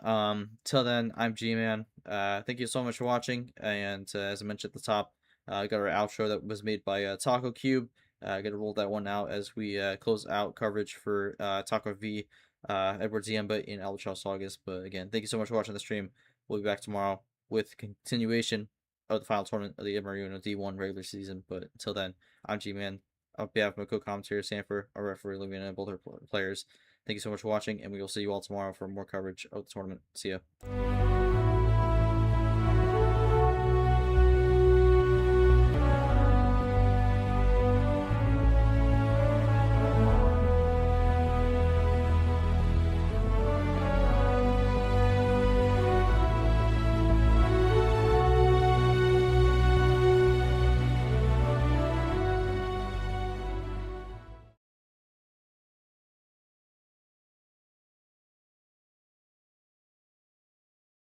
till then, I'm G-Man. Thank you so much for watching. And as I mentioned at the top, I got our outro that was made by Taco Cube. I got to roll that one out as we close out coverage for Taco V, Edward Ziemba in Albatross August. But again, thank you so much for watching the stream. We'll be back tomorrow with continuation of the final tournament of the Amaruno D1 regular season. But until then, I'm G-Man. On behalf of my co-commentator, Sanford, our referee, Lumian, and both our players, thank you so much for watching, and we will see you all tomorrow for more coverage of the tournament. See ya.